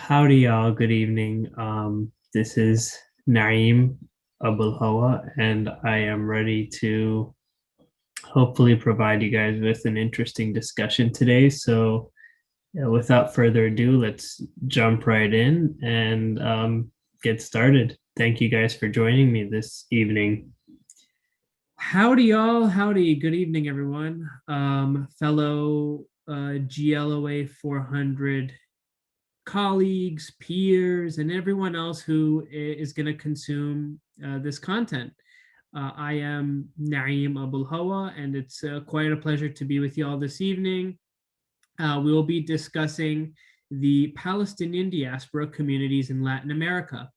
Howdy, y'all. Good evening. This is Naeem Abu-ElHawa, and I am ready to hopefully provide you guys with an interesting discussion today. So, without further ado, let's jump right in and get started. Thank you guys for joining me this evening. Howdy, y'all. Howdy. Good evening, everyone. Fellow GLOA 400 colleagues, peers, and everyone else who is going to consume this content. I am Naeem Abu-ElHawa, and it's quite a pleasure to be with you all this evening. We will be discussing the Palestinian diaspora communities in Latin America.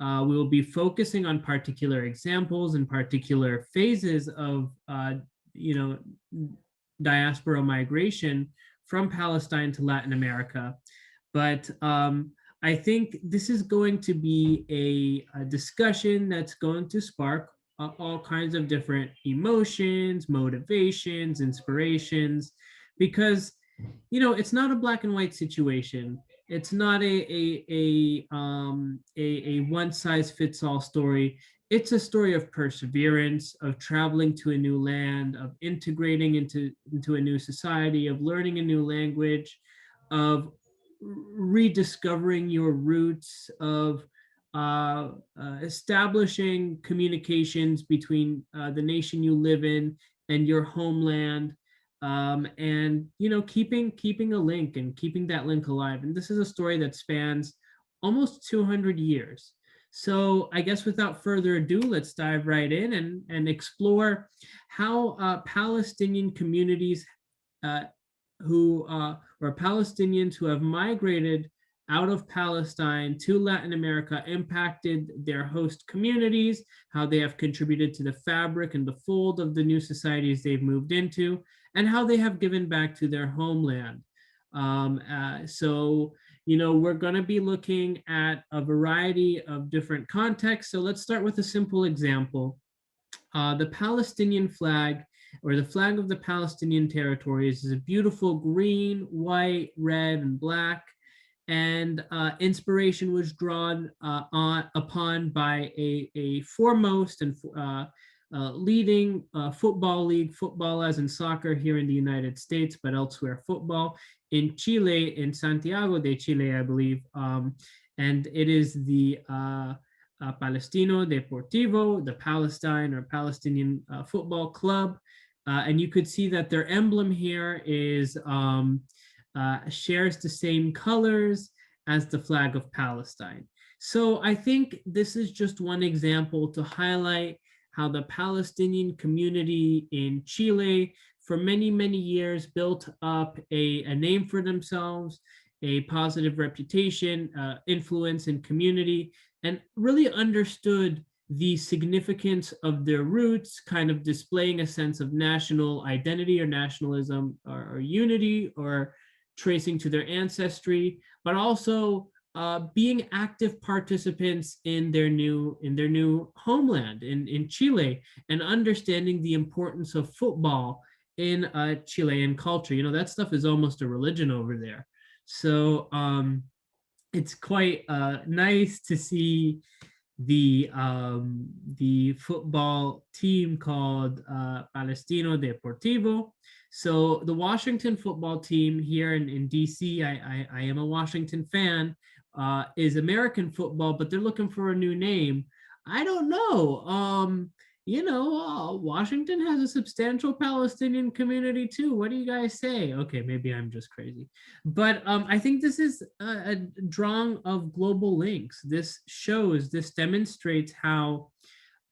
We will be focusing on particular examples and particular phases of, diaspora migration from Palestine to Latin America. But I think this is going to be a discussion that's going to spark all kinds of different emotions, motivations, inspirations, because it's not a black and white situation. It's not a one size fits all story. It's a story of perseverance, of traveling to a new land, of integrating into a new society, of learning a new language, of rediscovering your roots, of establishing communications between the nation you live in and your homeland, and keeping a link and keeping that link alive. And this is a story that spans almost 200 years. So I guess without further ado, let's dive right in and explore how Palestinian communities who or Palestinians who have migrated out of Palestine to Latin America impacted their host communities, how they have contributed to the fabric and the fold of the new societies they've moved into, and how they have given back to their homeland. So we're going to be looking at a variety of different contexts. So let's start with a simple example. The Palestinian flag, or the flag of the Palestinian territories, is a beautiful green, white, red, and black. And inspiration was drawn upon by a foremost and leading football league, football as in soccer here in the United States, but elsewhere football, in Chile, in Santiago de Chile, I believe. And it is the Palestino Deportivo, the Palestine or Palestinian football club. And you could see that their emblem here is shares the same colors as the flag of Palestine. So I think this is just one example to highlight how the Palestinian community in Chile for many, many years built up a name for themselves, a positive reputation, influence in community, and really understood the significance of their roots, kind of displaying a sense of national identity or nationalism or unity, or tracing to their ancestry, but also being active participants in their new homeland in Chile, and understanding the importance of football in Chilean culture. That stuff is almost a religion over there. So it's quite nice to see the football team called Palestino Deportivo. So the Washington football team here in DC, I am a Washington fan, is American football, but they're looking for a new name. I don't know. Washington has a substantial Palestinian community too. What do you guys say? Okay, maybe I'm just crazy. But I think this is a drawing of global links. This demonstrates how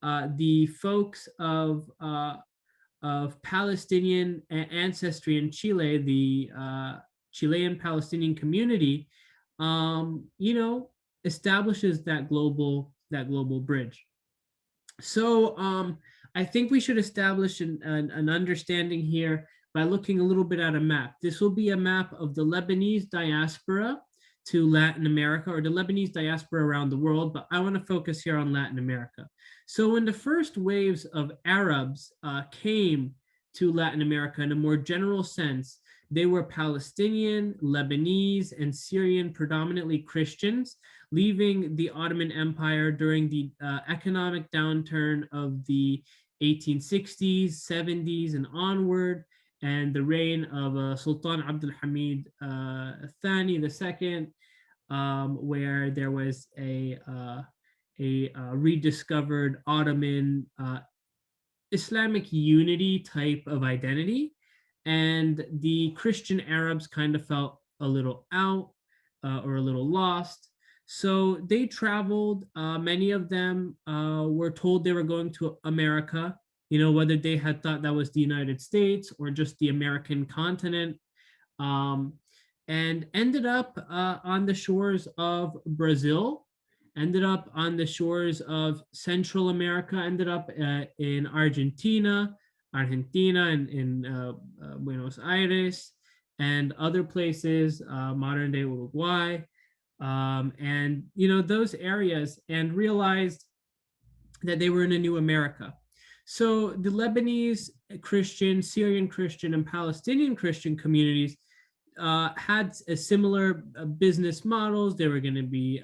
the folks of Palestinian ancestry in Chile, the Chilean Palestinian community, establishes that global bridge. So I think we should establish an understanding here by looking a little bit at a map. This will be a map of the Lebanese diaspora to Latin America, or the Lebanese diaspora around the world, but I want to focus here on Latin America. So when the first waves of Arabs came to Latin America in a more general sense, They were Palestinian, Lebanese, and Syrian, predominantly Christians, leaving the Ottoman Empire during the economic downturn of the 1860s, 70s, and onward, and the reign of Sultan Abdul Hamid Thani II, where there was a rediscovered Ottoman Islamic unity type of identity, and the Christian Arabs kind of felt a little out or a little lost. So they traveled. Many of them were told they were going to America, whether they had thought that was the United States or just the American continent, um, and ended up on the shores of Brazil, ended up on the shores of Central America, ended up in Argentina, and in Buenos Aires, and other places, modern day Uruguay, and those areas, and realized that they were in a new America. So the Lebanese Christian, Syrian Christian, and Palestinian Christian communities had a similar business models. They were going to be,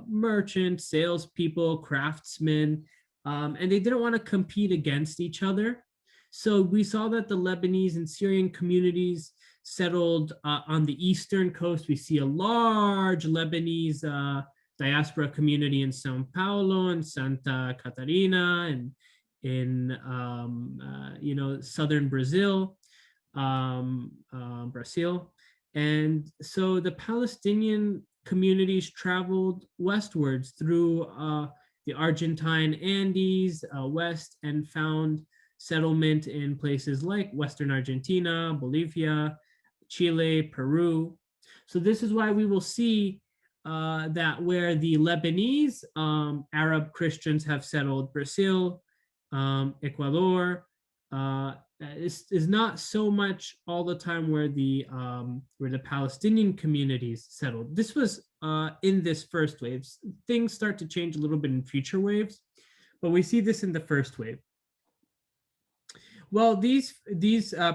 merchants, salespeople, craftsmen, and they didn't want to compete against each other. So we saw that the Lebanese and Syrian communities settled on the eastern coast. We see a large Lebanese diaspora community in Sao Paulo and Santa Catarina and in southern Brazil. Brazil. And so the Palestinian communities traveled westwards through the Argentine Andes west, and found settlement in places like Western Argentina, Bolivia, Chile, Peru. So this is why we will see that where the Lebanese Arab Christians have settled, Brazil, Ecuador, is not so much all the time where the Palestinian communities settled. This was in this first wave. Things start to change a little bit in future waves, but we see this in the first wave. Well, these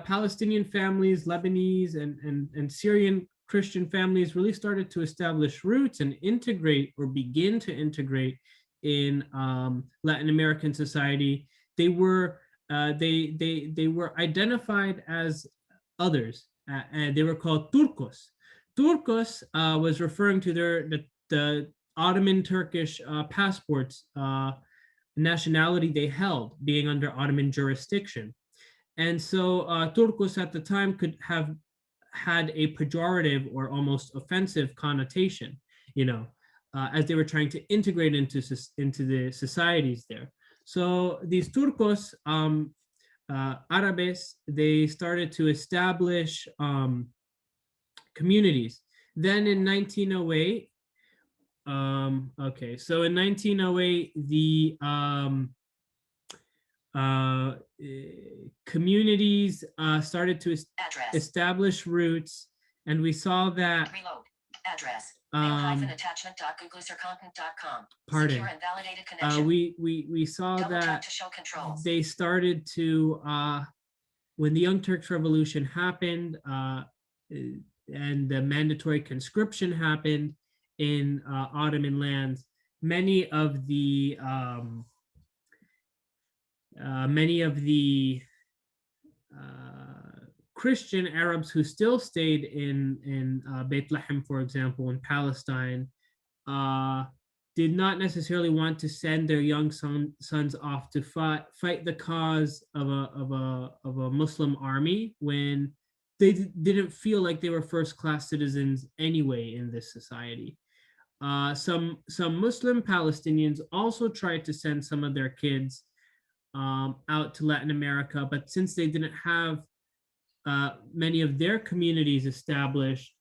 Palestinian families, Lebanese and Syrian Christian families really started to establish roots and integrate, or begin to integrate, in Latin American society. They were identified as others, and they were called Turcos. Turcos was referring to the Ottoman Turkish passports, nationality they held, being under Ottoman jurisdiction. And so Turcos at the time could have had a pejorative or almost offensive connotation, as they were trying to integrate into the societies there. So these Turcos, Árabes, they started to establish communities. Then in 1908, so in 1908, the communities started to establish roots, and we saw that. Reload. Address. Pardon. We saw that they started to, when the Young Turks Revolution happened, and the mandatory conscription happened in Ottoman lands, many of the Christian Arabs who still stayed in Beit Lahem, for example, in Palestine, did not necessarily want to send their young sons off to fight the cause of a Muslim army, when they didn't feel like they were first-class citizens anyway in this society. Some Muslim Palestinians also tried to send some of their kids out to Latin America, but since they didn't have many of their communities established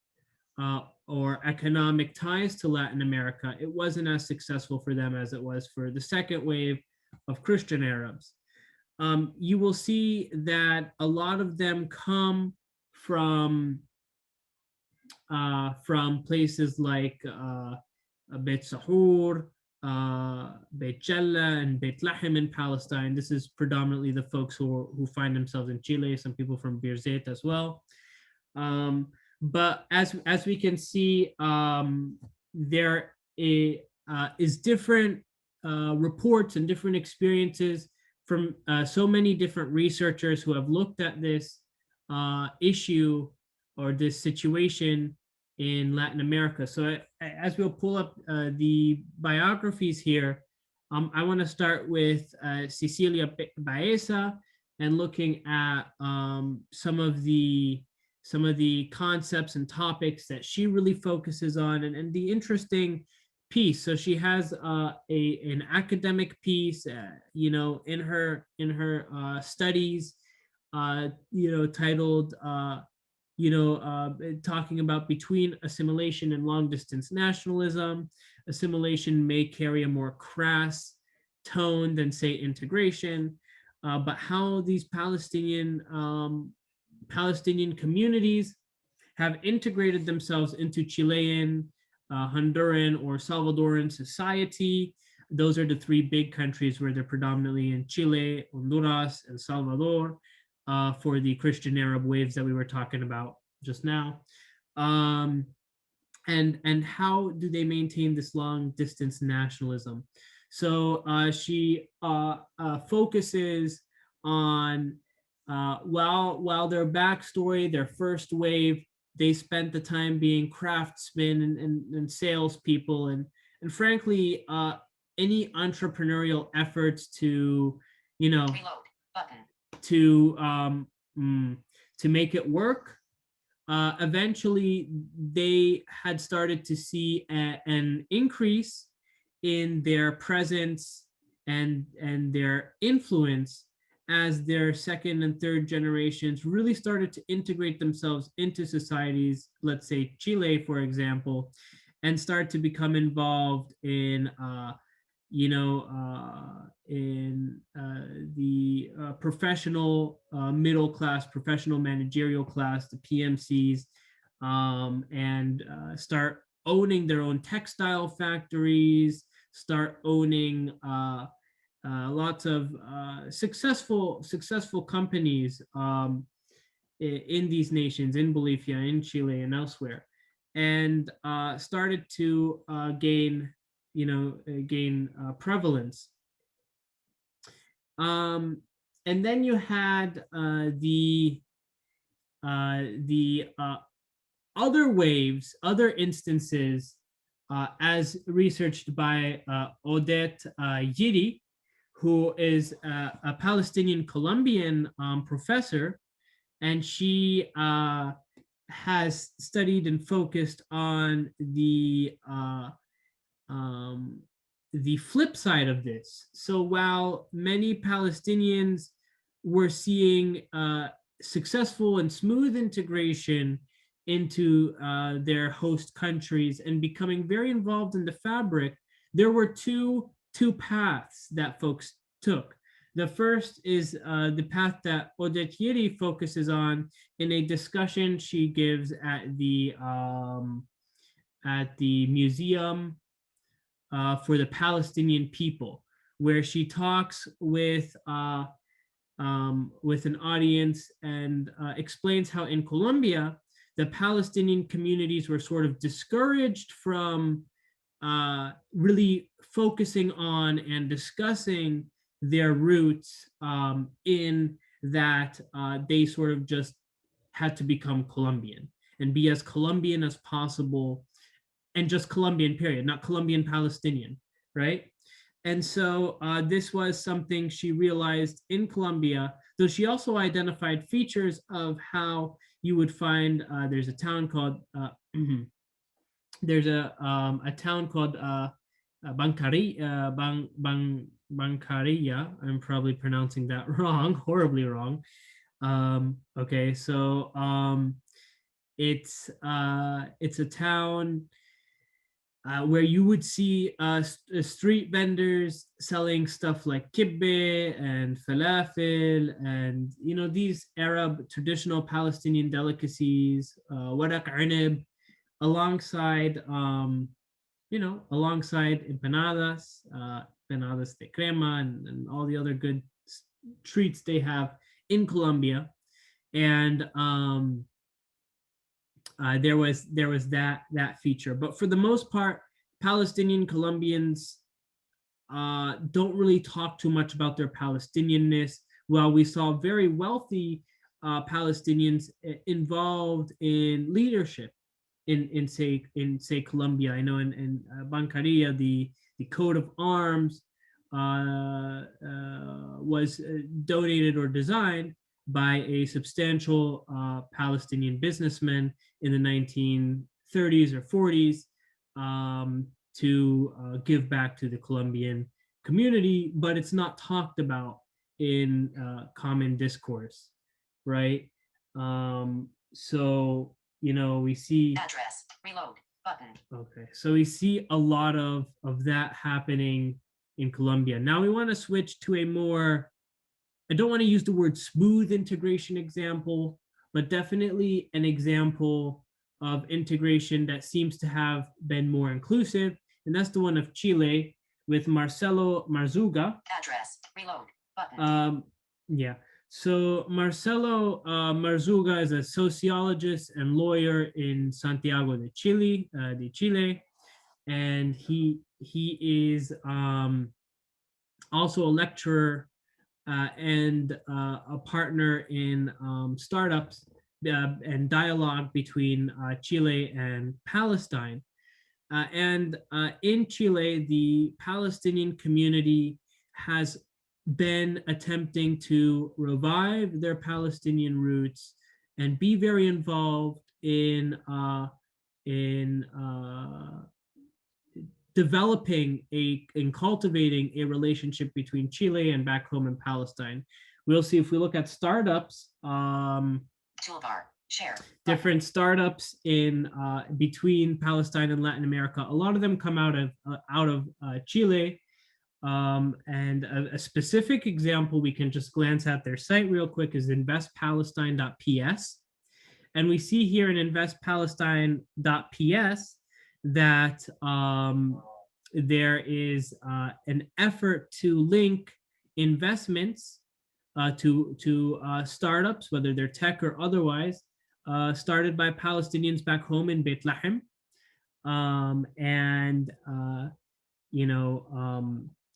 or economic ties to Latin America, it wasn't as successful for them as it was for the second wave of Christian Arabs. You will see that a lot of them come from places like Bet Sahur, Beit Jella and Beit Lahem in Palestine. This is predominantly the folks who find themselves in Chile, some people from Birzeit as well. But as we can see, there is different reports and different experiences from so many different researchers who have looked at this issue or this situation in Latin America. So as we'll pull up the biographies here, I want to start with Cecilia Baeza and looking at some of the concepts and topics that she really focuses on, and the interesting piece. So she has an academic piece, in her studies, titled, talking about between assimilation and long distance nationalism. Assimilation may carry a more crass tone than, say, integration, but how these Palestinian communities have integrated themselves into Chilean, Honduran, or Salvadoran society. Those are the three big countries where they're predominantly in: Chile, Honduras, and Salvador, for the Christian Arab waves that we were talking about just now. And how do they maintain this long distance nationalism? So she focuses on while their backstory, their first wave, they spent the time being craftsmen and salespeople, and frankly, any entrepreneurial efforts to, to make it work. Eventually, they had started to see an increase in their presence and their influence as their second and third generations really started to integrate themselves into societies, let's say Chile, for example, and start to become involved in, the professional middle class, professional managerial class, the PMCs, and start owning their own textile factories, start owning lots of successful companies in these nations, in Bolivia, in Chile, and elsewhere, and started to gain prevalence. And then you had the other waves, other instances, as researched by Odette Yiri, who is a Palestinian Colombian professor, and she has studied and focused on the flip side of this. So while many Palestinians were seeing successful and smooth integration into their host countries and becoming very involved in the fabric, there were two paths that folks took. The first is the path that Odette Yiri focuses on in a discussion she gives at the museum for the Palestinian people, where she talks with an audience and explains how in Colombia the Palestinian communities were sort of discouraged from really focusing on and discussing their roots, in that they sort of just had to become Colombian and be as Colombian as possible, and just Colombian, period, not Colombian Palestinian, right? And so this was something she realized in Colombia, though she also identified features of how you would find, there's a town called Bancarilla. I'm probably pronouncing that wrong, horribly wrong. Okay, so it's a town where you would see street vendors selling stuff like kibbe and falafel and these Arab traditional Palestinian delicacies, warak anib, alongside alongside empanadas, empanadas de crema, and all the other good treats they have in Colombia. And there was that feature. But for the most part, Palestinian Colombians don't really talk too much about their Palestinianness. While we saw very wealthy Palestinians involved in leadership in say Colombia. I know in Bancaria, the coat of arms was donated or designed by a substantial Palestinian businessman in the 1930s or 40s to give back to the Colombian community, but it's not talked about in common discourse, right? So, we see address, reload, button. Okay, so we see a lot of that happening in Colombia. Now we want to switch to a more, I don't want to use the word smooth integration example, but definitely an example of integration that seems to have been more inclusive. And that's the one of Chile with Marcelo Marzuga. Address, reload, button. Yeah. So Marcelo Marzuga is a sociologist and lawyer in Santiago de Chile, and he is also a lecturer and a partner in startups and dialogue between Chile and Palestine. And in Chile, the Palestinian community has been attempting to revive their Palestinian roots and be very involved in developing and cultivating a relationship between Chile and back home in Palestine. We'll see if we look at startups. Toolbar, share. Different startups in between Palestine and Latin America. A lot of them come out of Chile. And a specific example we can just glance at their site real quick is investpalestine.ps. And we see here in investpalestine.ps that there is an effort to link investments to startups, whether they're tech or otherwise, started by Palestinians back home in Bethlehem.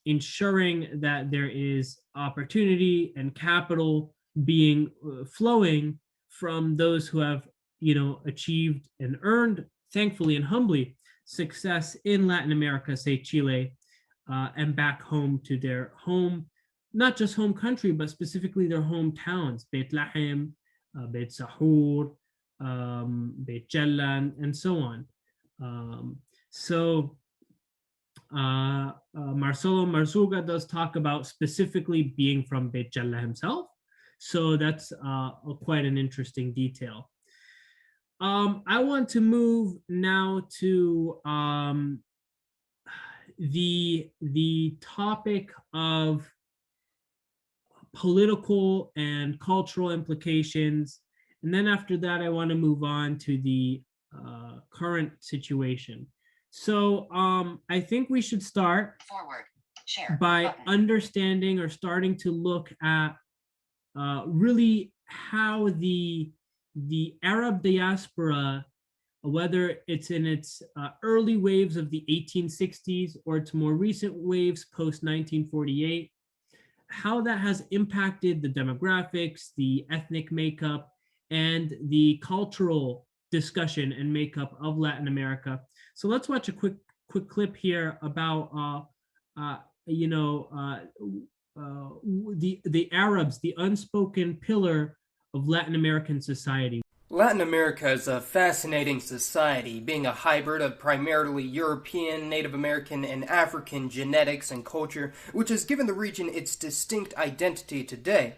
Ensuring that there is opportunity and capital being flowing from those who have, achieved and earned, thankfully and humbly, success in Latin America, say Chile, and back home to their home, not just home country, but specifically their hometowns, Bethlehem, Beit Sahur, Beit Jella, and so on. Marcelo Marzuga does talk about specifically being from Beit Jella himself. So that's quite an interesting detail. I want to move now to the topic of political and cultural implications. And then after that, I want to move on to the current situation. So I think we should start forward, share, by button. understanding or starting to look at really how the Arab diaspora, whether it's in its early waves of the 1860s or its more recent waves post 1948, how that has impacted the demographics, the ethnic makeup, and the cultural discussion and makeup of Latin America. So let's watch a quick clip here about the Arabs, the unspoken pillar of Latin American society. Latin America is a fascinating society, being a hybrid of primarily European, Native American, and African genetics and culture, which has given the region its distinct identity today.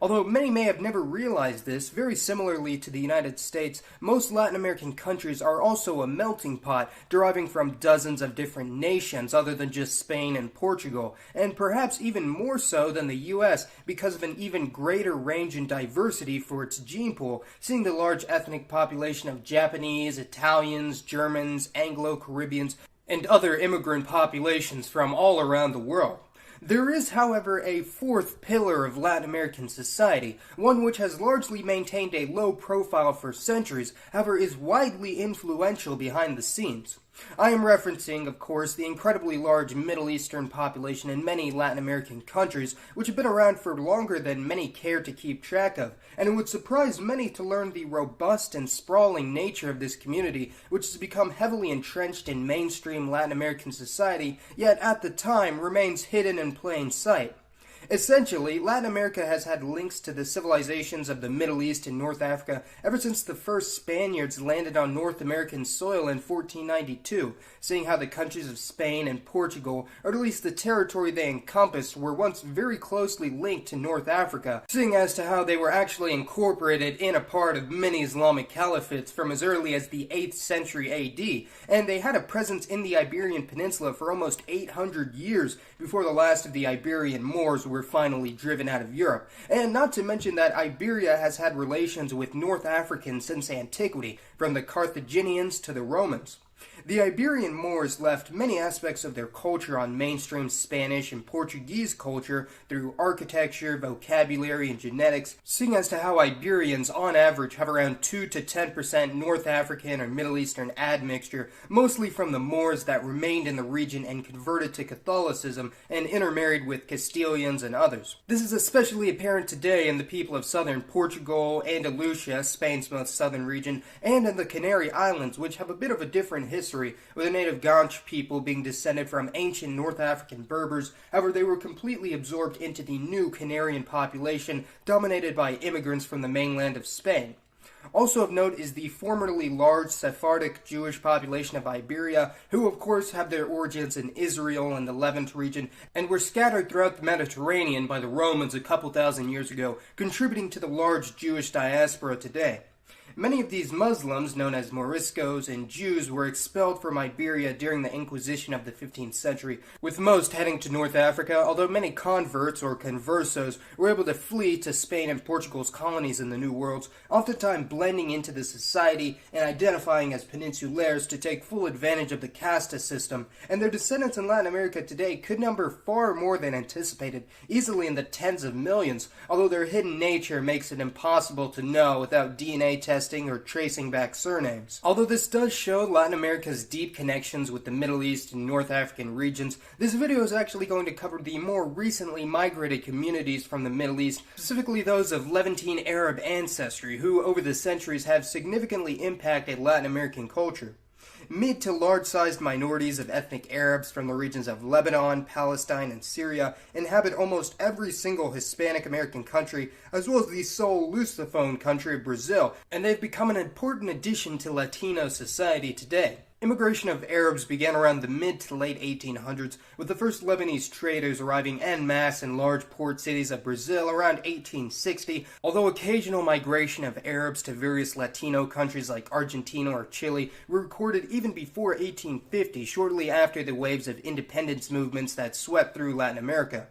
Although many may have never realized this, very similarly to the United States, most Latin American countries are also a melting pot, deriving from dozens of different nations other than just Spain and Portugal, and perhaps even more so than the US because of an even greater range and diversity for its gene pool, seeing the large ethnic population of Japanese, Italians, Germans, Anglo-Caribbeans, and other immigrant populations from all around the world. There is, however, a fourth pillar of Latin American society, one which has largely maintained a low profile for centuries, however is widely influential behind the scenes. I am referencing, of course, the incredibly large Middle Eastern population in many Latin American countries, which have been around for longer than many care to keep track of, and it would surprise many to learn the robust and sprawling nature of this community, which has become heavily entrenched in mainstream Latin American society, yet at the time remains hidden in plain sight. Essentially, Latin America has had links to the civilizations of the Middle East and North Africa ever since the first Spaniards landed on North American soil in 1492, seeing how the countries of Spain and Portugal, or at least the territory they encompassed, were once very closely linked to North Africa, seeing as to how they were actually incorporated in a part of many Islamic caliphates from as early as the 8th century AD, and they had a presence in the Iberian Peninsula for almost 800 years before the last of the Iberian Moors were finally driven out of Europe. And not to mention that Iberia has had relations with North Africans since antiquity, from the Carthaginians to the Romans. The Iberian Moors left many aspects of their culture on mainstream Spanish and Portuguese culture through architecture, vocabulary, and genetics, seeing as to how Iberians on average have around 2 to 10% North African or Middle Eastern admixture, mostly from the Moors that remained in the region and converted to Catholicism and intermarried with Castilians and others. This is especially apparent today in the people of southern Portugal, Andalusia, Spain's most southern region, and in the Canary Islands, which have a bit of a different history, with the native Ganch people being descended from ancient North African Berbers. However, they were completely absorbed into the new Canarian population, dominated by immigrants from the mainland of Spain. Also of note is the formerly large Sephardic Jewish population of Iberia, who of course have their origins in Israel and the Levant region, and were scattered throughout the Mediterranean by the Romans a couple thousand years ago, contributing to the large Jewish diaspora today. Many of these Muslims, known as Moriscos and Jews, were expelled from Iberia during the Inquisition of the 15th century, with most heading to North Africa, although many converts or conversos were able to flee to Spain and Portugal's colonies in the New Worlds, oftentimes blending into the society and identifying as peninsulares to take full advantage of the casta system, and their descendants in Latin America today could number far more than anticipated, easily in the tens of millions, although their hidden nature makes it impossible to know without DNA testing or tracing back surnames. Although this does show Latin America's deep connections with the Middle East and North African regions, this video is actually going to cover the more recently migrated communities from the Middle East, specifically those of Levantine Arab ancestry, who over the centuries have significantly impacted Latin American culture. Mid to large-sized minorities of ethnic Arabs from the regions of Lebanon, Palestine, and Syria inhabit almost every single Hispanic American country, as well as the sole Lusophone country of Brazil, and they've become an important addition to Latino society today. Immigration of Arabs began around the mid to late 1800s, with the first Lebanese traders arriving en masse in large port cities of Brazil around 1860, although occasional migration of Arabs to various Latino countries like Argentina or Chile were recorded even before 1850, shortly after the waves of independence movements that swept through Latin America.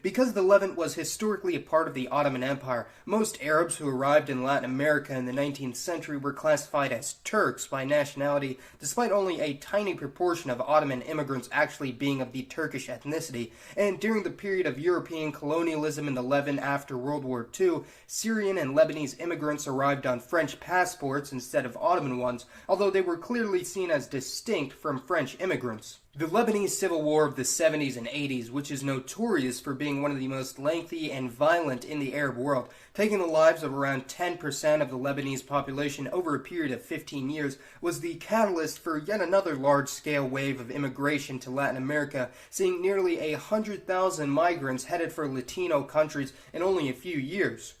Because the Levant was historically a part of the Ottoman Empire, most Arabs who arrived in Latin America in the 19th century were classified as Turks by nationality, despite only a tiny proportion of Ottoman immigrants actually being of the Turkish ethnicity, and during the period of European colonialism in the Levant after World War II, Syrian and Lebanese immigrants arrived on French passports instead of Ottoman ones, although they were clearly seen as distinct from French immigrants. The Lebanese Civil War of the 70s and 80s, which is notorious for being one of the most lengthy and violent in the Arab world, taking the lives of around 10% of the Lebanese population over a period of 15 years, was the catalyst for yet another large-scale wave of immigration to Latin America, seeing nearly 100,000 migrants headed for Latino countries in only a few years.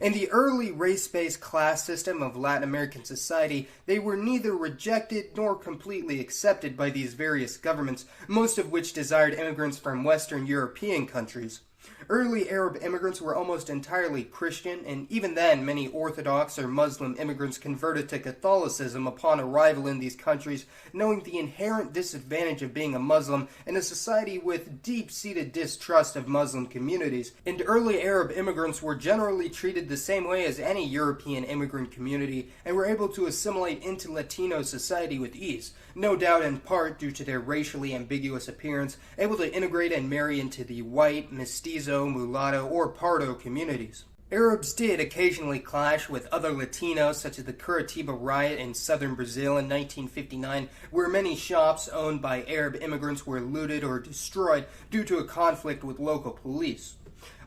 In the early race-based class system of Latin American society, they were neither rejected nor completely accepted by these various governments, most of which desired immigrants from Western European countries. Early Arab immigrants were almost entirely Christian, and even then many Orthodox or Muslim immigrants converted to Catholicism upon arrival in these countries, knowing the inherent disadvantage of being a Muslim in a society with deep-seated distrust of Muslim communities. And early Arab immigrants were generally treated the same way as any European immigrant community, and were able to assimilate into Latino society with ease, no doubt in part due to their racially ambiguous appearance, able to integrate and marry into the white, mestizo, mulatto, or pardo communities. Arabs did occasionally clash with other Latinos, such as the Curitiba riot in southern Brazil in 1959, where many shops owned by Arab immigrants were looted or destroyed due to a conflict with local police.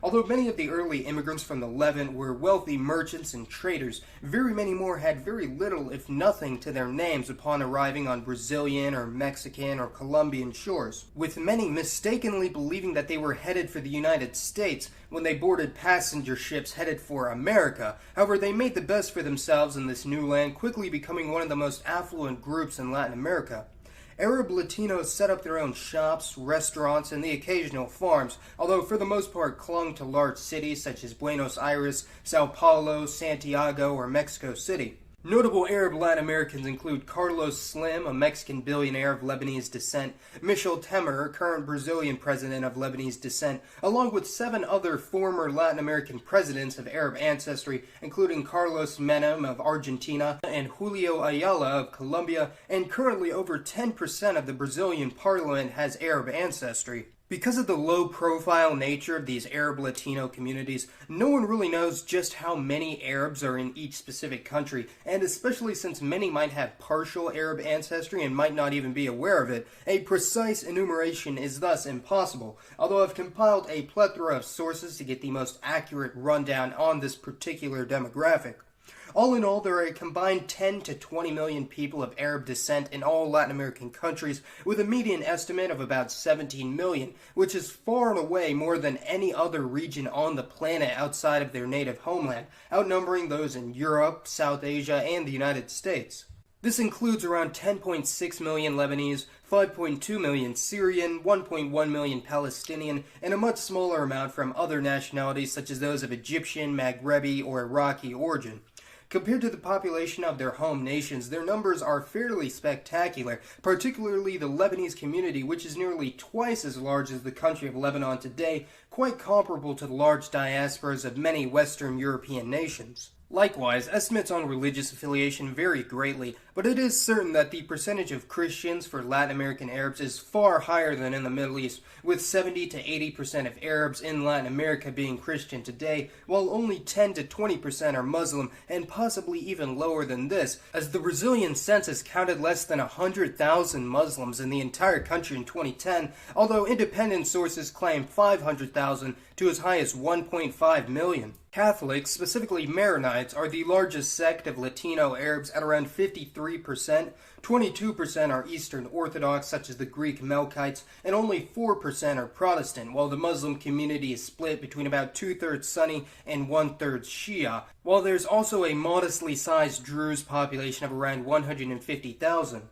Although many of the early immigrants from the Levant were wealthy merchants and traders, very many more had very little, if nothing, to their names upon arriving on Brazilian or Mexican or Colombian shores, with many mistakenly believing that they were headed for the United States when they boarded passenger ships headed for America. However, they made the best for themselves in this new land, quickly becoming one of the most affluent groups in Latin America. Arab Latinos set up their own shops, restaurants, and the occasional farms, although for the most part clung to large cities such as Buenos Aires, Sao Paulo, Santiago, or Mexico City. Notable Arab Latin Americans include Carlos Slim, a Mexican billionaire of Lebanese descent, Michel Temer, current Brazilian president of Lebanese descent, along with 7 other former Latin American presidents of Arab ancestry, including Carlos Menem of Argentina and Julio Ayala of Colombia, and currently over 10% of the Brazilian parliament has Arab ancestry. Because of the low-profile nature of these Arab Latino communities, no one really knows just how many Arabs are in each specific country, and especially since many might have partial Arab ancestry and might not even be aware of it, a precise enumeration is thus impossible, although I've compiled a plethora of sources to get the most accurate rundown on this particular demographic. All in all, there are a combined 10 to 20 million people of Arab descent in all Latin American countries, with a median estimate of about 17 million, which is far and away more than any other region on the planet outside of their native homeland, outnumbering those in Europe, South Asia, and the United States. This includes around 10.6 million Lebanese, 5.2 million Syrian, 1.1 million Palestinian, and a much smaller amount from other nationalities such as those of Egyptian, Maghrebi, or Iraqi origin. Compared to the population of their home nations, their numbers are fairly spectacular, particularly the Lebanese community, which is nearly twice as large as the country of Lebanon today, quite comparable to the large diasporas of many Western European nations. Likewise, estimates on religious affiliation vary greatly, but it is certain that the percentage of Christians for Latin American Arabs is far higher than in the Middle East, with 70 to 80% of Arabs in Latin America being Christian today, while only 10 to 20% are Muslim, and possibly even lower than this, as the Brazilian census counted less than 100,000 Muslims in the entire country in 2010, although independent sources claim 500,000 to as high as 1.5 million. Catholics, specifically Maronites, are the largest sect of Latino Arabs at around 53%, 22% are Eastern Orthodox, such as the Greek Melkites, and only 4% are Protestant, while the Muslim community is split between about 2/3 Sunni and 1/3 Shia, while there's also a modestly sized Druze population of around 150,000.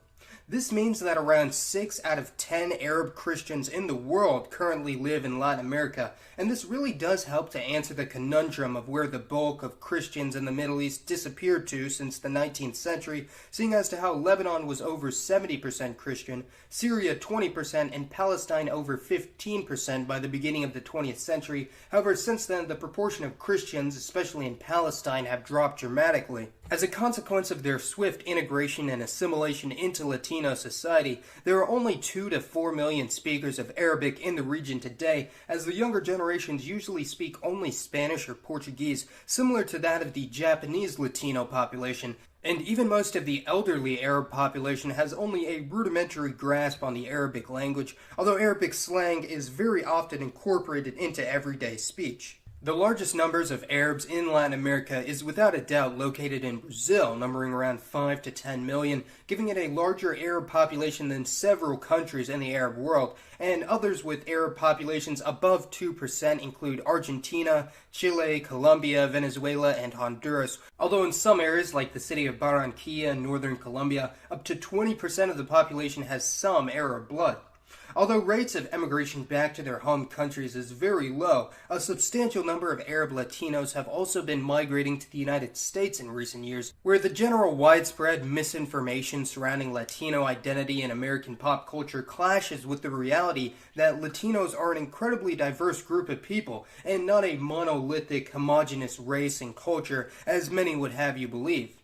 This means that around 6 out of 10 Arab Christians in the world currently live in Latin America, and this really does help to answer the conundrum of where the bulk of Christians in the Middle East disappeared to since the 19th century, seeing as to how Lebanon was over 70% Christian, Syria 20%, and Palestine over 15% by the beginning of the 20th century. However, since then, the proportion of Christians, especially in Palestine, have dropped dramatically. As a consequence of their swift integration and assimilation into Latino society, there are only 2 to 4 million speakers of Arabic in the region today, as the younger generations usually speak only Spanish or Portuguese, similar to that of the Japanese Latino population, and even most of the elderly Arab population has only a rudimentary grasp on the Arabic language, although Arabic slang is very often incorporated into everyday speech. The largest numbers of Arabs in Latin America is without a doubt located in Brazil, numbering around 5 to 10 million, giving it a larger Arab population than several countries in the Arab world, and others with Arab populations above 2% include Argentina, Chile, Colombia, Venezuela, and Honduras, although in some areas like the city of Barranquilla in northern Colombia, up to 20% of the population has some Arab blood. Although rates of emigration back to their home countries is very low, a substantial number of Arab Latinos have also been migrating to the United States in recent years, where the general widespread misinformation surrounding Latino identity in American pop culture clashes with the reality that Latinos are an incredibly diverse group of people, and not a monolithic, homogeneous race and culture as many would have you believe.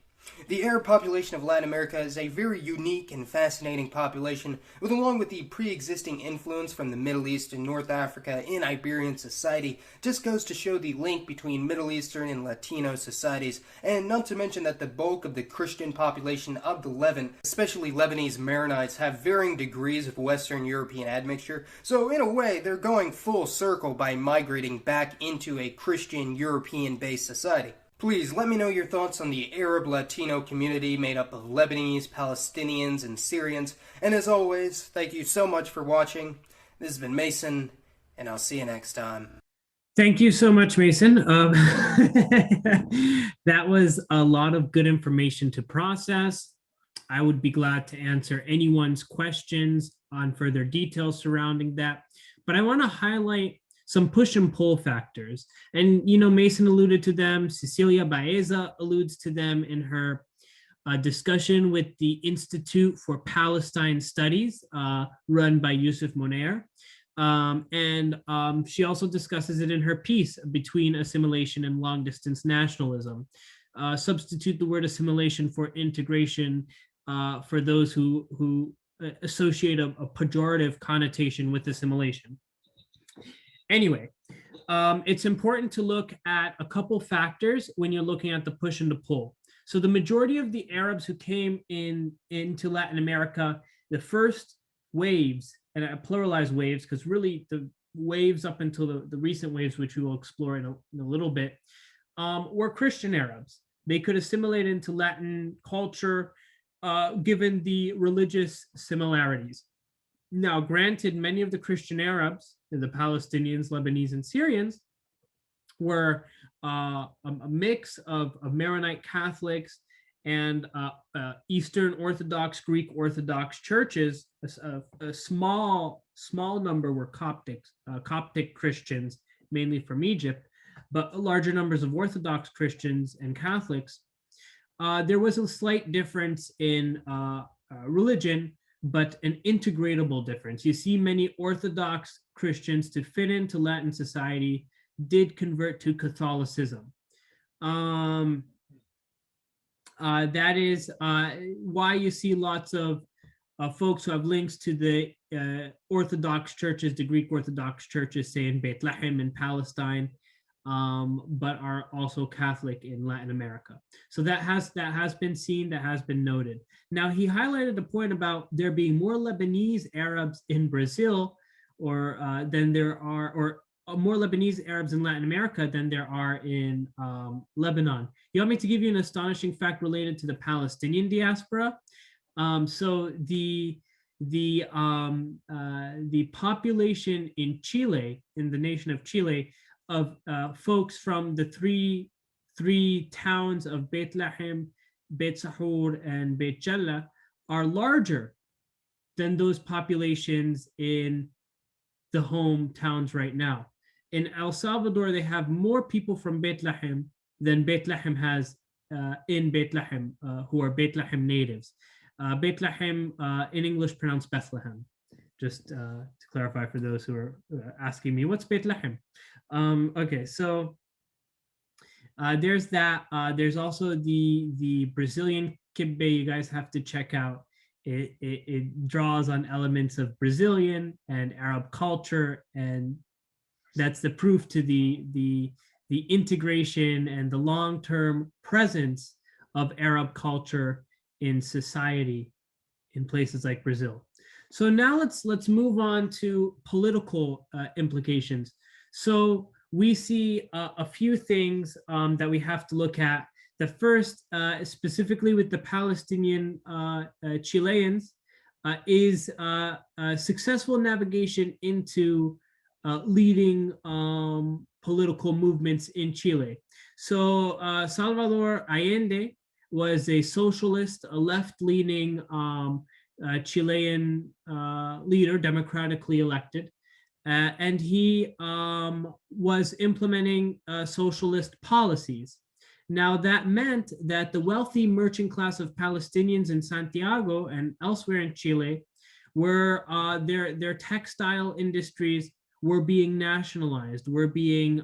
The Arab population of Latin America is a very unique and fascinating population, along with the pre-existing influence from the Middle East and North Africa in Iberian society, just goes to show the link between Middle Eastern and Latino societies, and not to mention that the bulk of the Christian population of the Levant, especially Lebanese Maronites, have varying degrees of Western European admixture, so in a way they're going full circle by migrating back into a Christian European-based society. Please let me know your thoughts on the Arab Latino community made up of Lebanese, Palestinians, and Syrians. And as always, thank you so much for watching. This has been Mason, and I'll see you next time. Thank you so much, Mason. That was a lot of good information to process. I would be glad to answer anyone's questions on further details surrounding that. But I want to highlight some push and pull factors. And, Mason alluded to them. Cecilia Baeza alludes to them in her discussion with the Institute for Palestine Studies, run by Yusuf Moner. And she also discusses it in her piece, Between Assimilation and Long Distance Nationalism. Substitute the word assimilation for integration for those who associate a pejorative connotation with assimilation. Anyway, it's important to look at a couple factors when you're looking at the push and the pull. So the majority of the Arabs who came into Latin America, the first waves, and I pluralize waves because really the waves up until the recent waves, which we will explore in a little bit, were Christian Arabs. They could assimilate into Latin culture given the religious similarities. Now, granted, many of the Christian Arabs, the Palestinians, Lebanese, and Syrians, were a mix of Maronite Catholics and Eastern Orthodox, Greek Orthodox churches. A small number were Coptic Christians, mainly from Egypt, but larger numbers of Orthodox Christians and Catholics. There was a slight difference in religion, but an integratable difference. You see many Orthodox Christians, to fit into Latin society, did convert to Catholicism. That is why you see lots of folks who have links to the Orthodox churches, the Greek Orthodox churches, say in Bethlehem in Palestine, but are also Catholic in Latin America. So that has been seen, that has been noted. Now, he highlighted the point about there being more Lebanese Arabs in Brazil than there are, or more Lebanese Arabs in Latin America than there are in Lebanon. You want me to give you an astonishing fact related to the Palestinian diaspora? So the population in Chile, in the nation of Chile, of folks from the three towns of Bethlehem, Beit Sahur, and Beit Jalla are larger than those populations in the hometowns right now. In El Salvador, they have more people from Bethlehem than Bethlehem has in Bethlehem, who are Bethlehem natives. Bethlehem, in English, pronounced Bethlehem. Just to clarify for those who are asking me, what's Bethlehem? Okay, so there's that. There's also the Brazilian kibbeh you guys have to check out. It draws on elements of Brazilian and Arab culture, and that's the proof to the integration and the long-term presence of Arab culture in society in places like Brazil. So now let's move on to political implications. So we see a few things that we have to look at. The first, specifically with the Palestinian Chileans, is successful navigation into leading political movements in Chile. So Salvador Allende was a socialist, a left-leaning Chilean leader, democratically elected, and he was implementing socialist policies. Now, that meant that the wealthy merchant class of Palestinians in Santiago and elsewhere in Chile were their textile industries were being nationalized, were being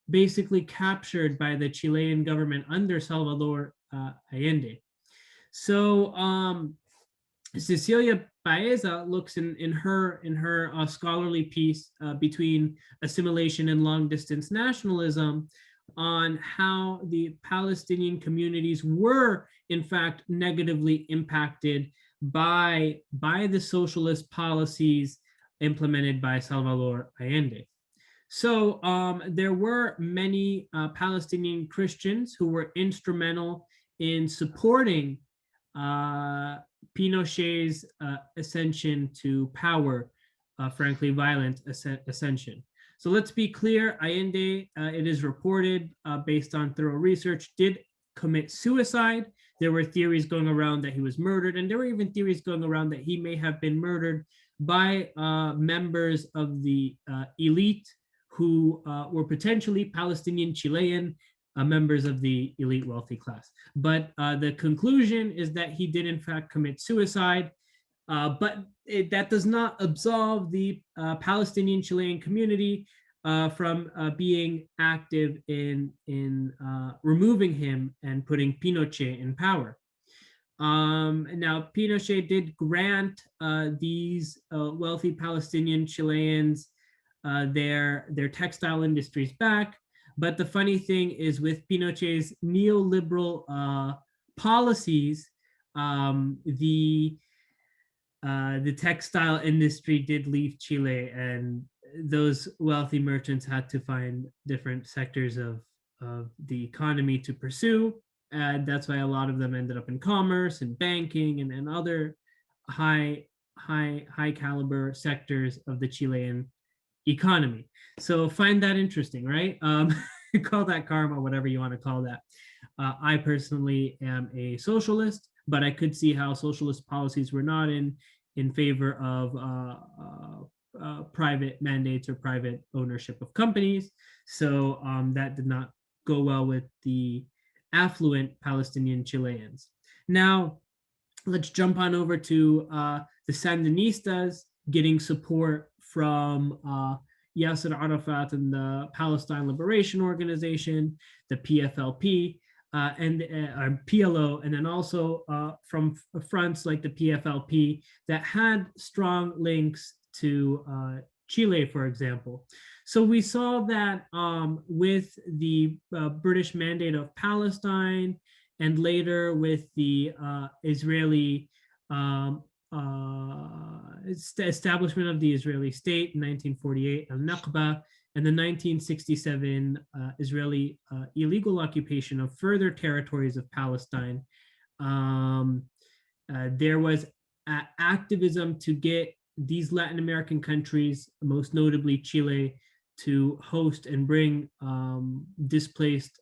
basically captured by the Chilean government under Salvador Allende. So Cecilia Baeza looks in her scholarly piece between assimilation and long distance nationalism on how the Palestinian communities were in fact negatively impacted by the socialist policies implemented by Salvador Allende. So there were many Palestinian Christians who were instrumental in supporting Pinochet's ascension to power, frankly violent ascension. So let's be clear, Allende, it is reported based on thorough research, did commit suicide. There were theories going around that he was murdered, and there were even theories going around that he may have been murdered by members of the elite who were potentially Palestinian Chilean members of the elite wealthy class. But the conclusion is that he did in fact commit suicide, but that does not absolve the Palestinian Chilean community from being active in removing him and putting Pinochet in power. Now, Pinochet did grant these wealthy Palestinian Chileans their textile industries back. But the funny thing is, with Pinochet's neoliberal policies, the textile industry did leave Chile, and those wealthy merchants had to find different sectors of the economy to pursue. And that's why a lot of them ended up in commerce and banking and other high caliber sectors of the Chilean economy. So find that interesting, right? Call that karma, whatever you want to call that. I personally am a socialist, but I could see how socialist policies were not in favor of private mandates or private ownership of companies. So that did not go well with the affluent Palestinian Chileans. Now, let's jump on over to the Sandinistas getting support from Yasser Arafat and the Palestine Liberation Organization, the PFLP, and PLO, and then also from fronts like the PFLP that had strong links to Chile, for example. So we saw that with the British Mandate of Palestine, and later with the Israeli establishment of the Israeli state in 1948, al-Nakba, and the 1967 Israeli illegal occupation of further territories of Palestine. There was activism to get these Latin American countries, most notably Chile, to host and bring displaced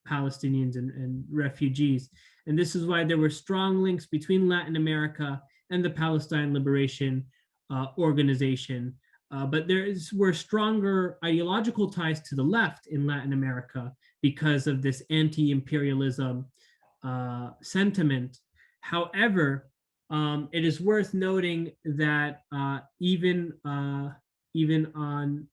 Palestinians and refugees. And this is why there were strong links between Latin America and the Palestine Liberation Organization. But were stronger ideological ties to the left in Latin America because of this anti-imperialism sentiment. However, it is worth noting that even on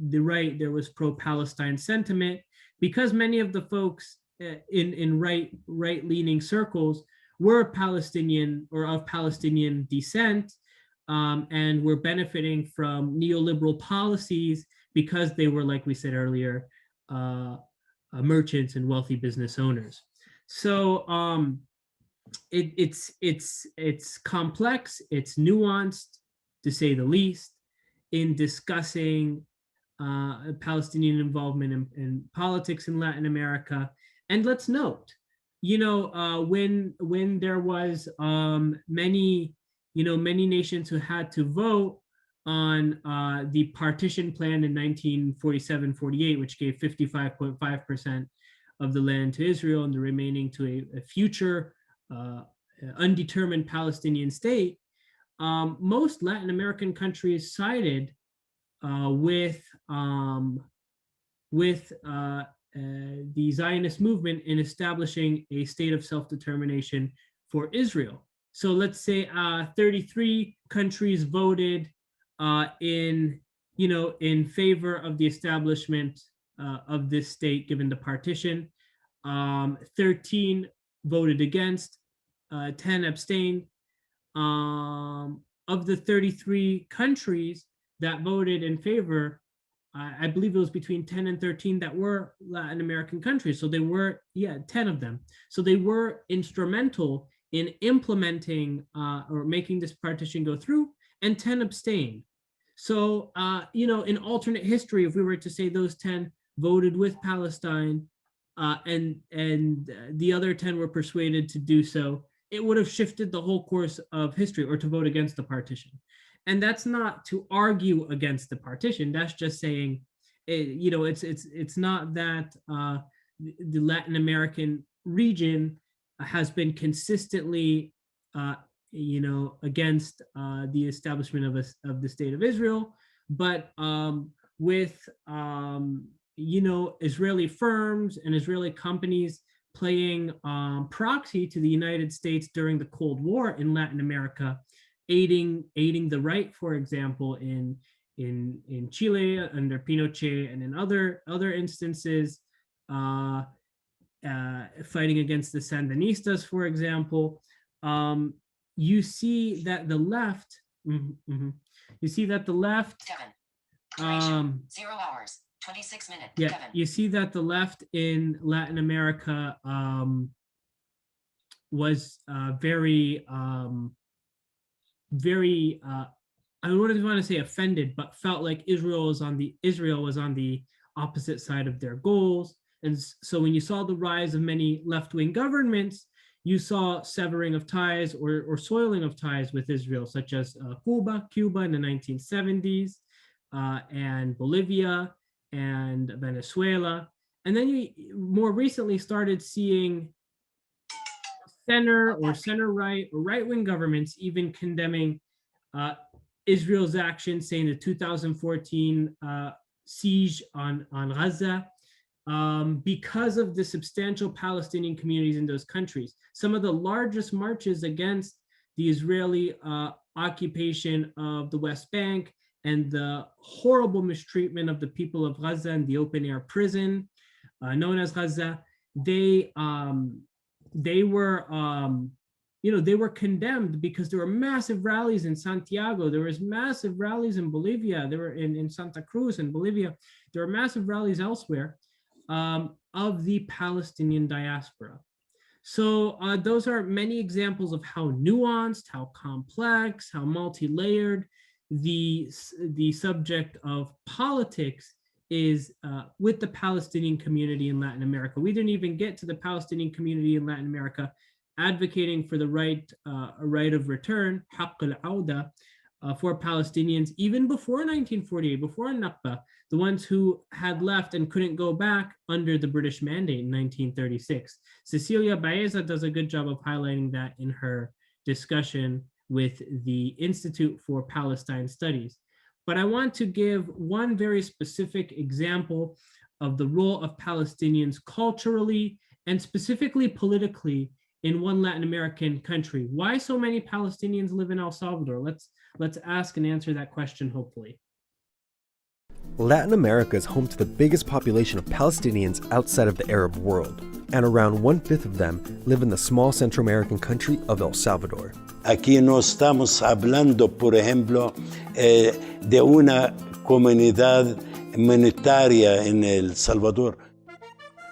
the right, there was pro-Palestine sentiment, because many of the folks in right-leaning circles were Palestinian or of Palestinian descent, and were benefiting from neoliberal policies because they were, like we said earlier, merchants and wealthy business owners. So it's complex, it's nuanced, to say the least, in discussing Palestinian involvement in politics in Latin America. And let's note, when there was many nations who had to vote on the partition plan in 1947-48, which gave 55.5% of the land to Israel and the remaining to a future undetermined Palestinian state, most Latin American countries sided with the Zionist movement in establishing a state of self-determination for Israel. So let's say 33 countries voted in favor of the establishment of this state given the partition. 13 voted against, 10 abstained. Of the 33 countries that voted in favor, I believe it was between 10 and 13 that were Latin American countries. So they were, 10 of them. So they were instrumental in implementing or making this partition go through, and 10 abstained. So, in alternate history, if we were to say those 10 voted with Palestine and the other 10 were persuaded to do so, it would have shifted the whole course of history, or to vote against the partition. And that's not to argue against the partition. That's just saying, it's not that the Latin American region has been consistently, against the establishment of the state of Israel, but with Israeli firms and Israeli companies playing proxy to the United States during the Cold War in Latin America, aiding the right, for example, in Chile under Pinochet, and in other instances, fighting against the Sandinistas, for example. You see that the left, you see that the left, Duration, 0 hours, 26 minutes. yeah, Kevin. you see that the left in Latin America was very, I wouldn't want to say offended, but felt like Israel was on the opposite side of their goals. And so when you saw the rise of many left-wing governments, you saw severing of ties or soiling of ties with Israel, such as Cuba in the 1970s, and Bolivia and Venezuela. And then you more recently started seeing center or center-right or right-wing governments even condemning Israel's actions, saying the 2014 siege on Gaza, because of the substantial Palestinian communities in those countries. Some of the largest marches against the Israeli occupation of the West Bank and the horrible mistreatment of the people of Gaza in the open-air prison known as Gaza, they were condemned because there were massive rallies in Santiago. There was massive rallies in Bolivia. There were in Santa Cruz in Bolivia. There were massive rallies elsewhere of the Palestinian diaspora. So those are many examples of how nuanced, how complex, how multi-layered the subject of politics is with the Palestinian community in Latin America. We didn't even get to the Palestinian community in Latin America advocating for the right of return, حق العودة, for Palestinians, even before 1948, before Nakba, the ones who had left and couldn't go back under the British mandate in 1936. Cecilia Baeza does a good job of highlighting that in her discussion with the Institute for Palestine Studies. But I want to give one very specific example of the role of Palestinians culturally and specifically politically in one Latin American country. Why so many Palestinians live in El Salvador? Let's ask and answer that question, hopefully. Latin America is home to the biggest population of Palestinians outside of the Arab world, and around 1/5 of them live in the small Central American country of El Salvador. Aquí no estamos hablando, por ejemplo, de una comunidad monetaria en El Salvador.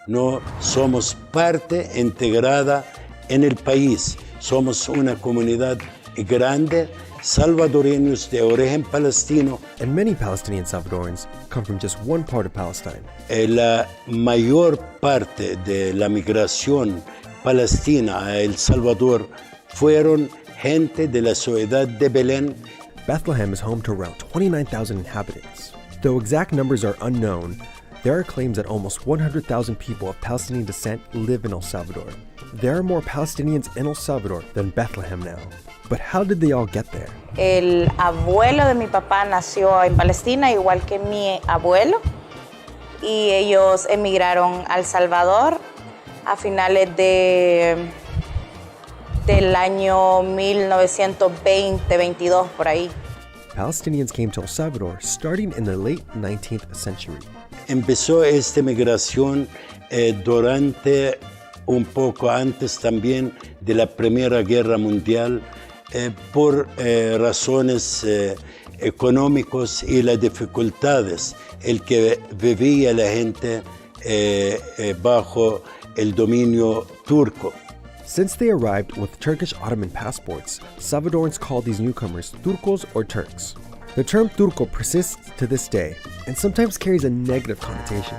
No, somos parte integrada en el país. Somos una comunidad grande, salvadoreños de origen palestino. And many Palestinian Salvadorans come from just one part of Palestine. La mayor parte de la migración palestina a El Salvador fueron gente de la ciudad de Belén. Bethlehem is home to around 29,000 inhabitants. Though exact numbers are unknown, There are claims that almost 100,000 people of Palestinian descent live in El Salvador. There are more Palestinians in El Salvador than Bethlehem now. But how did they all get there? El abuelo de mi papá nació en Palestina, igual que mi abuelo, y ellos emigraron a El Salvador a finales del año 1920-22, por ahí. Palestinians came to El Salvador starting in the late 19th century. Empezó esta migración durante un poco antes también de la Primera Guerra Mundial por razones económicas y las dificultades el que vivía la gente bajo el dominio turco. Since they arrived with Turkish Ottoman passports, Salvadorans call these newcomers Turcos or Turks. The term Turco persists to this day and sometimes carries a negative connotation.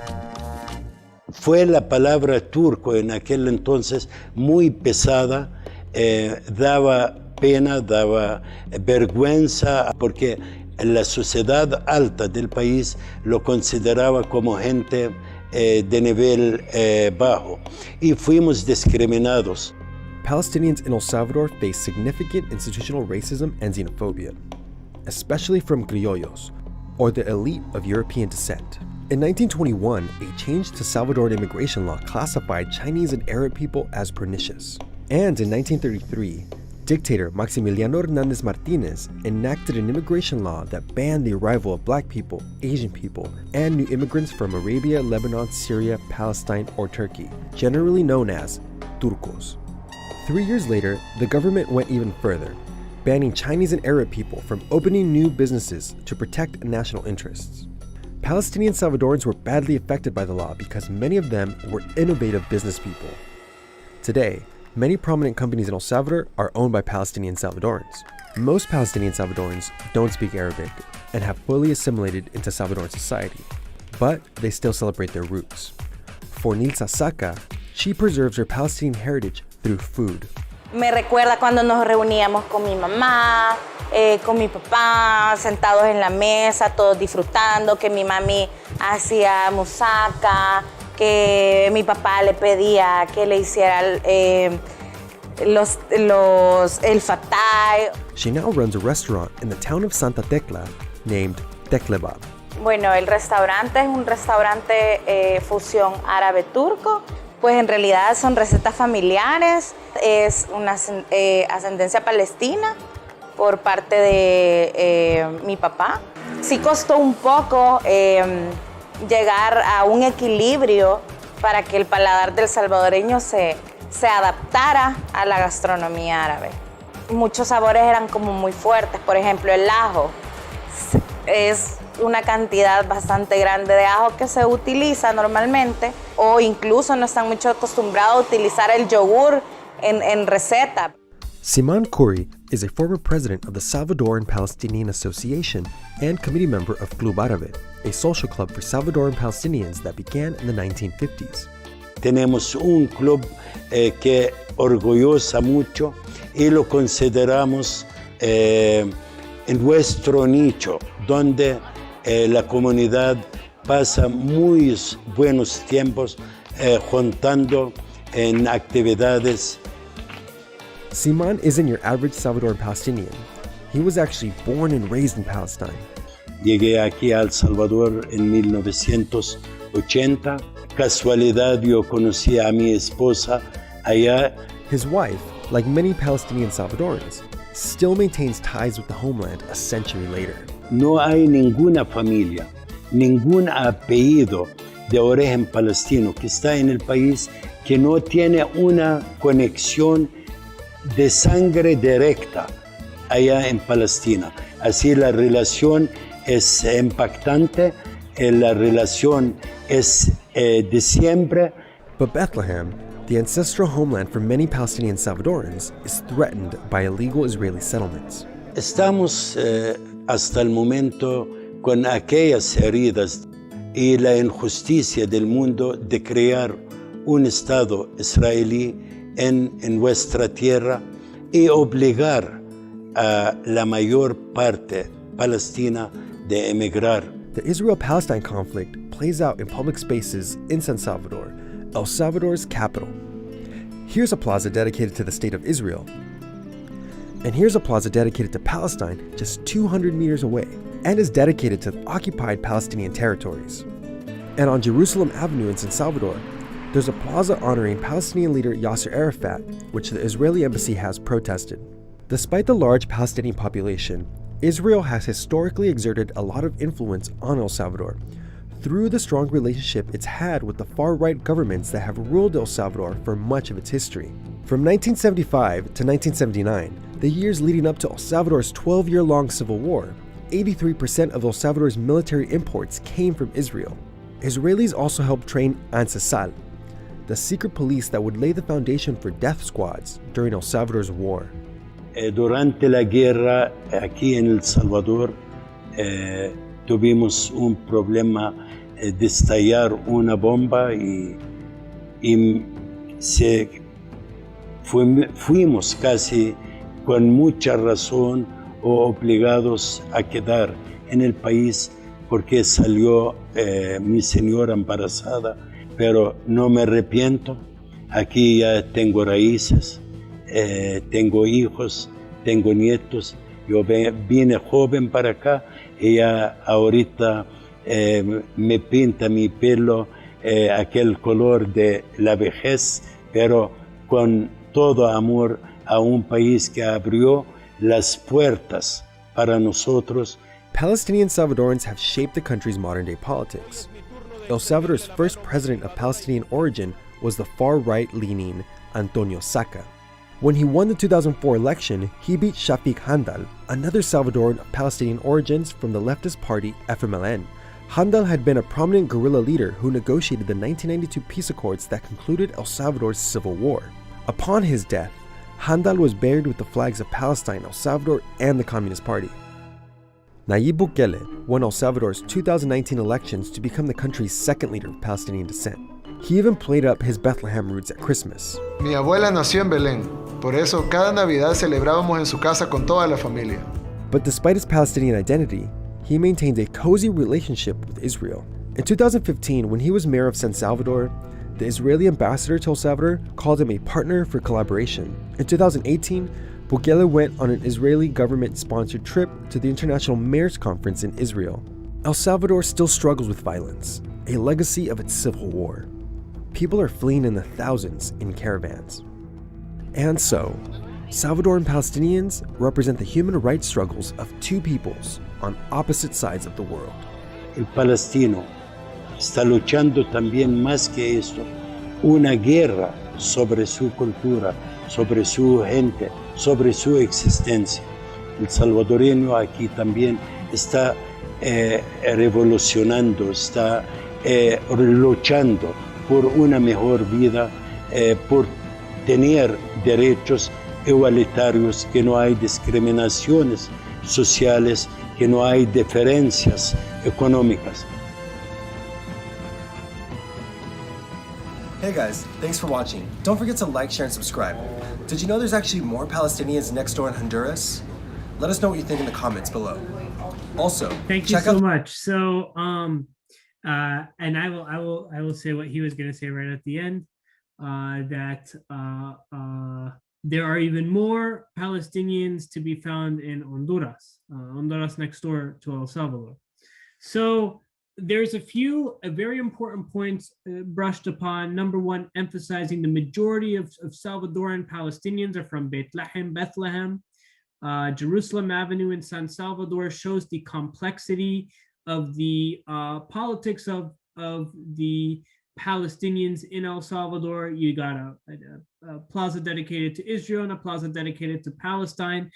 Fue la palabra turco en aquel entonces muy pesada, daba pena, daba vergüenza, porque la sociedad alta del país lo consideraba como gente de nivel bajo, y fuimos discriminados. Palestinians in El Salvador face significant institutional racism and xenophobia, especially from criollos, or the elite of European descent. In 1921, a change to Salvadoran immigration law classified Chinese and Arab people as pernicious. And in 1933, dictator Maximiliano Hernández Martínez enacted an immigration law that banned the arrival of black people, Asian people, and new immigrants from Arabia, Lebanon, Syria, Palestine, or Turkey, generally known as Turcos. 3 years later, the government went even further, banning Chinese and Arab people from opening new businesses to protect national interests. Palestinian Salvadorans were badly affected by the law because many of them were innovative business people. Today, many prominent companies in El Salvador are owned by Palestinian Salvadorans. Most Palestinian Salvadorans don't speak Arabic and have fully assimilated into Salvadoran society, but they still celebrate their roots. For Nilsa Saka, she preserves her Palestinian heritage through food. Me recuerda cuando nos reuníamos con mi mamá, con mi papá, sentados en la mesa, todos disfrutando, que mi mami hacía musaca, que mi papá le pedía que le hiciera el fatay. She now runs a restaurant in the town of Santa Tecla named Teklebab. Bueno, el restaurante es un restaurante fusión árabe-turco. Pues en realidad son recetas familiares, es una ascendencia palestina por parte de mi papá. Sí costó un poco llegar a un equilibrio para que el paladar del salvadoreño se adaptara a la gastronomía árabe. Muchos sabores eran como muy fuertes, por ejemplo el ajo es una cantidad bastante grande de ajo que se utiliza normalmente, o incluso no están mucho acostumbrados a utilizar el yogur en receta. Simon Khoury is a former president of the Salvadoran Palestinian Association and committee member of Club Árabe, a social club for Salvadoran Palestinians that began in the 1950s. Tenemos un club que orgullosa mucho y lo consideramos en nuestro nicho, donde la comunidad pasa muy buenos tiempos juntando en actividades. Simon isn't your average Salvadoran Palestinian. He was actually born and raised in Palestine. Llegué aquí a El Salvador en 1980. Casualidad yo conocí a mi esposa allá. His wife, like many Palestinian Salvadorans, still maintains ties with the homeland a century later. No hay ninguna familia, ningún apellido de origen palestino que está en el país que no tiene una conexión de sangre directa allá en Palestina. Así la relación es impactante, la relación es de siempre. But Bethlehem, the ancestral homeland for many Palestinian Salvadorans, is threatened by illegal Israeli settlements. Estamos hasta el momento con aquellas heridas y la injusticia del mundo de crear un Estado israelí en nuestra tierra y obligar a la mayor parte palestina de emigrar. The Israel-Palestine conflict plays out in public spaces in San Salvador, El Salvador's capital. Here's a plaza dedicated to the State of Israel. And here's a plaza dedicated to Palestine just 200 meters away, and is dedicated to occupied Palestinian territories. And on Jerusalem Avenue in San Salvador, there's a plaza honoring Palestinian leader Yasser Arafat, which the Israeli embassy has protested. Despite the large Palestinian population, Israel has historically exerted a lot of influence on El Salvador through the strong relationship it's had with the far-right governments that have ruled El Salvador for much of its history. From 1975 to 1979, the years leading up to El Salvador's 12-year-long civil war, 83% of El Salvador's military imports came from Israel. Israelis also helped train Ansesal, the secret police that would lay the foundation for death squads during El Salvador's war. Durante la guerra aquí en El Salvador tuvimos un problema de estallar una bomba y fuimos casi con mucha razón obligados a quedar en el país porque salió mi señora embarazada, pero no me arrepiento. Aquí ya tengo raíces, tengo hijos, tengo nietos. Yo vine joven para acá y ya ahorita me pinta mi pelo aquel color de la vejez, pero con todo amor a un país que abrió las puertas para nosotros. Palestinian Salvadorans have shaped the country's modern-day politics. El Salvador's first president of Palestinian origin was the far-right-leaning Antonio Saca. When he won the 2004 election, he beat Shafiq Handal, another Salvadoran of Palestinian origins from the leftist party FMLN. Handal had been a prominent guerrilla leader who negotiated the 1992 peace accords that concluded El Salvador's civil war. Upon his death, Handal was buried with the flags of Palestine, El Salvador, and the Communist Party. Nayib Bukele won El Salvador's 2019 elections to become the country's second leader of Palestinian descent. He even played up his Bethlehem roots at Christmas. Mi abuela nació en Belén, por eso cada Navidad celebrábamos en su casa con toda la familia. But despite his Palestinian identity, he maintained a cozy relationship with Israel. In 2015, when he was mayor of San Salvador, the Israeli ambassador to El Salvador called him a partner for collaboration. In 2018, Bukele went on an Israeli government-sponsored trip to the International Mayors Conference in Israel. El Salvador still struggles with violence, a legacy of its civil war. People are fleeing in the thousands in caravans. And so, Salvadoran Palestinians represent the human rights struggles of two peoples on opposite sides of the world. El palestino está luchando también más que eso, una guerra sobre su cultura, sobre su gente, sobre su existencia. El salvadoreño aquí también está revolucionando, está luchando por una mejor vida, por tener derechos igualitarios, que no hay discriminaciones sociales, que no hay diferencias económicas. Hey guys, thanks for watching. Don't forget to like, share, and subscribe. Did you know there's actually more Palestinians next door in Honduras? Let us know what you think in the comments below. Also, thank you so much. So, and I will say what he was going to say right at the end, that there are even more Palestinians to be found in Honduras, Honduras next door to El Salvador. So there's a few very important points brushed upon. Number one, emphasizing the majority of Salvadoran Palestinians are from Bethlehem. Jerusalem Avenue in San Salvador shows the complexity of the politics of the Palestinians in El Salvador. You got a plaza dedicated to Israel and a plaza dedicated to Palestine,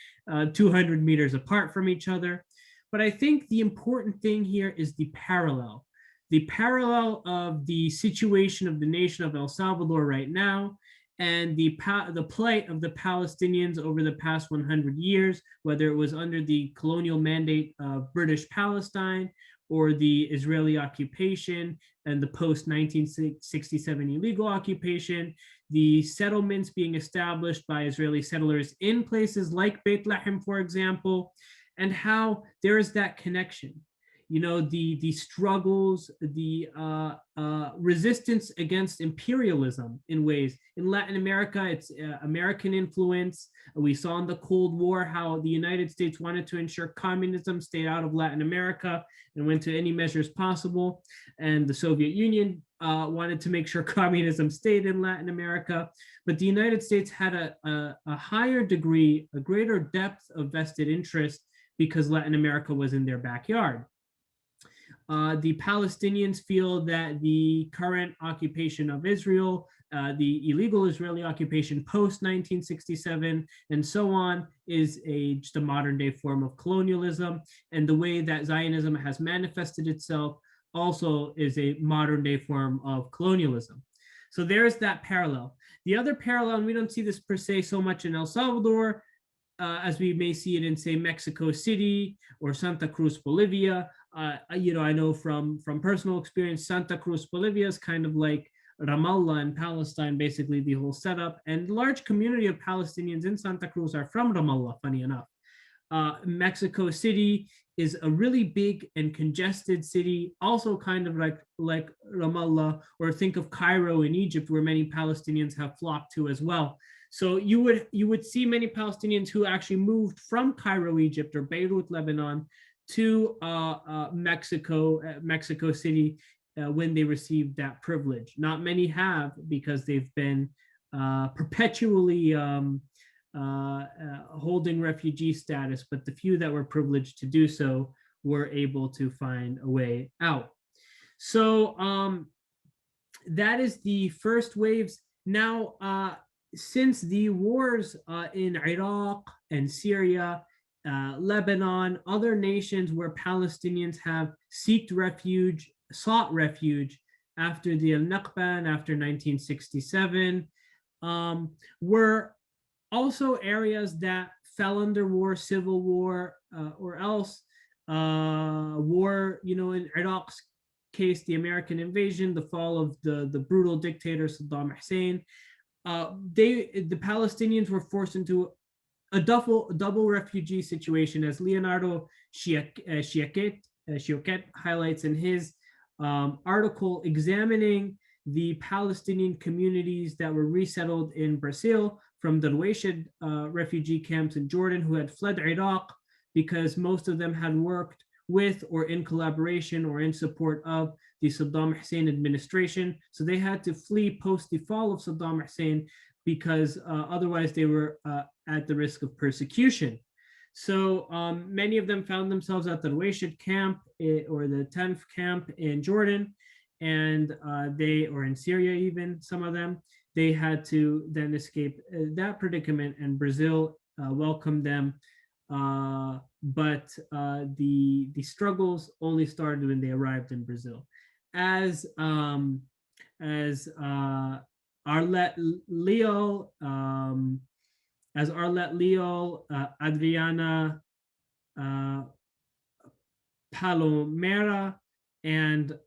200 meters apart from each other. But I think the important thing here is the parallel of the situation of the nation of El Salvador right now and the plight of the Palestinians over the past 100 years, whether it was under the colonial mandate of British Palestine or the Israeli occupation and the post-1967 illegal occupation, the settlements being established by Israeli settlers in places like Bethlehem, for example, and how there is that connection. the struggles, the resistance against imperialism in ways. In Latin America, it's American influence. We saw in the Cold War how the United States wanted to ensure communism stayed out of Latin America and went to any measures possible. And the Soviet Union wanted to make sure communism stayed in Latin America. But the United States had a higher degree, a greater depth of vested interest because Latin America was in their backyard. The Palestinians feel that the current occupation of Israel, the illegal Israeli occupation post 1967 and so on, is just a modern day form of colonialism. And the way that Zionism has manifested itself also is a modern day form of colonialism. So there's that parallel. The other parallel, and we don't see this per se so much in El Salvador, as we may see it in, say, Mexico City or Santa Cruz, Bolivia. I know from personal experience, Santa Cruz, Bolivia is kind of like Ramallah in Palestine, basically the whole setup. And large community of Palestinians in Santa Cruz are from Ramallah, funny enough. Mexico City is a really big and congested city, also kind of like Ramallah, or think of Cairo in Egypt, where many Palestinians have flocked to as well. So you would see many Palestinians who actually moved from Cairo, Egypt, or Beirut, Lebanon, to Mexico City when they received that privilege. Not many have, because they've been perpetually holding refugee status, but the few that were privileged to do so were able to find a way out. So that is the first waves. Now, since the wars in Iraq and Syria, Lebanon, other nations where Palestinians have sought refuge after the Al-Nakba and after 1967, were also areas that fell under war, civil war, or else war, in Iraq's case, the American invasion, the fall of the brutal dictator Saddam Hussein. The Palestinians were forced into a double refugee situation, as Leonardo Chiaquet highlights in his article examining the Palestinian communities that were resettled in Brazil from the Refuge refugee camps in Jordan, who had fled Iraq because most of them had worked with or in collaboration or in support of the Saddam Hussein administration. So they had to flee post the fall of Saddam Hussein because otherwise they were at the risk of persecution. So many of them found themselves at the Refuge camp or the 10th camp in Jordan, and or in Syria even, some of them. They had to then escape that predicament, and Brazil welcomed them. But the struggles only started when they arrived in Brazil. As Arlette, Leal, Adriana, Palomera, and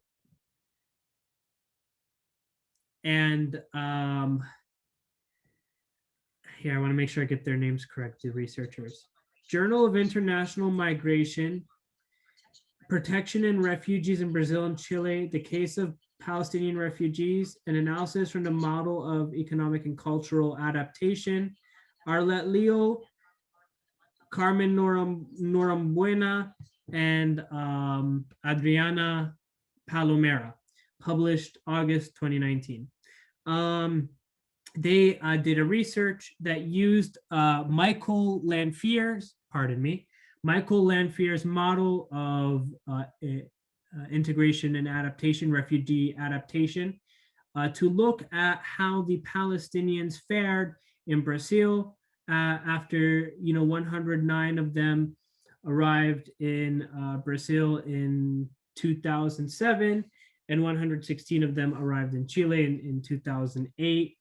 here, I want to make sure I get their names correct, the researchers. Journal of International Migration, Protection and Refugees in Brazil and Chile, the Case of Palestinian Refugees, an analysis from the model of economic and cultural adaptation. Arlette, Leal, Carmen, Norambuena, and Adriana, Palomera, published August 2019. They did a research that used Michael Lanfear's model of integration and adaptation, refugee adaptation, to look at how the Palestinians fared in Brazil after 109 of them arrived in Brazil in 2007, and 116 of them arrived in Chile in 2008.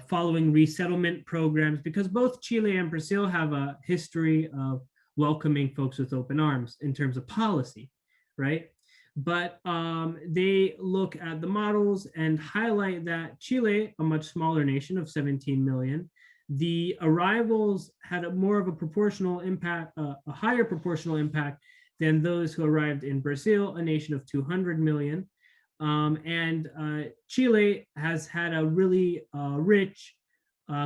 Following resettlement programs, because both Chile and Brazil have a history of welcoming folks with open arms in terms of policy, right? But they look at the models and highlight that Chile, a much smaller nation of 17 million, the arrivals had more of a proportional impact, a higher proportional impact than those who arrived in Brazil, a nation of 200 million. Chile has had a really rich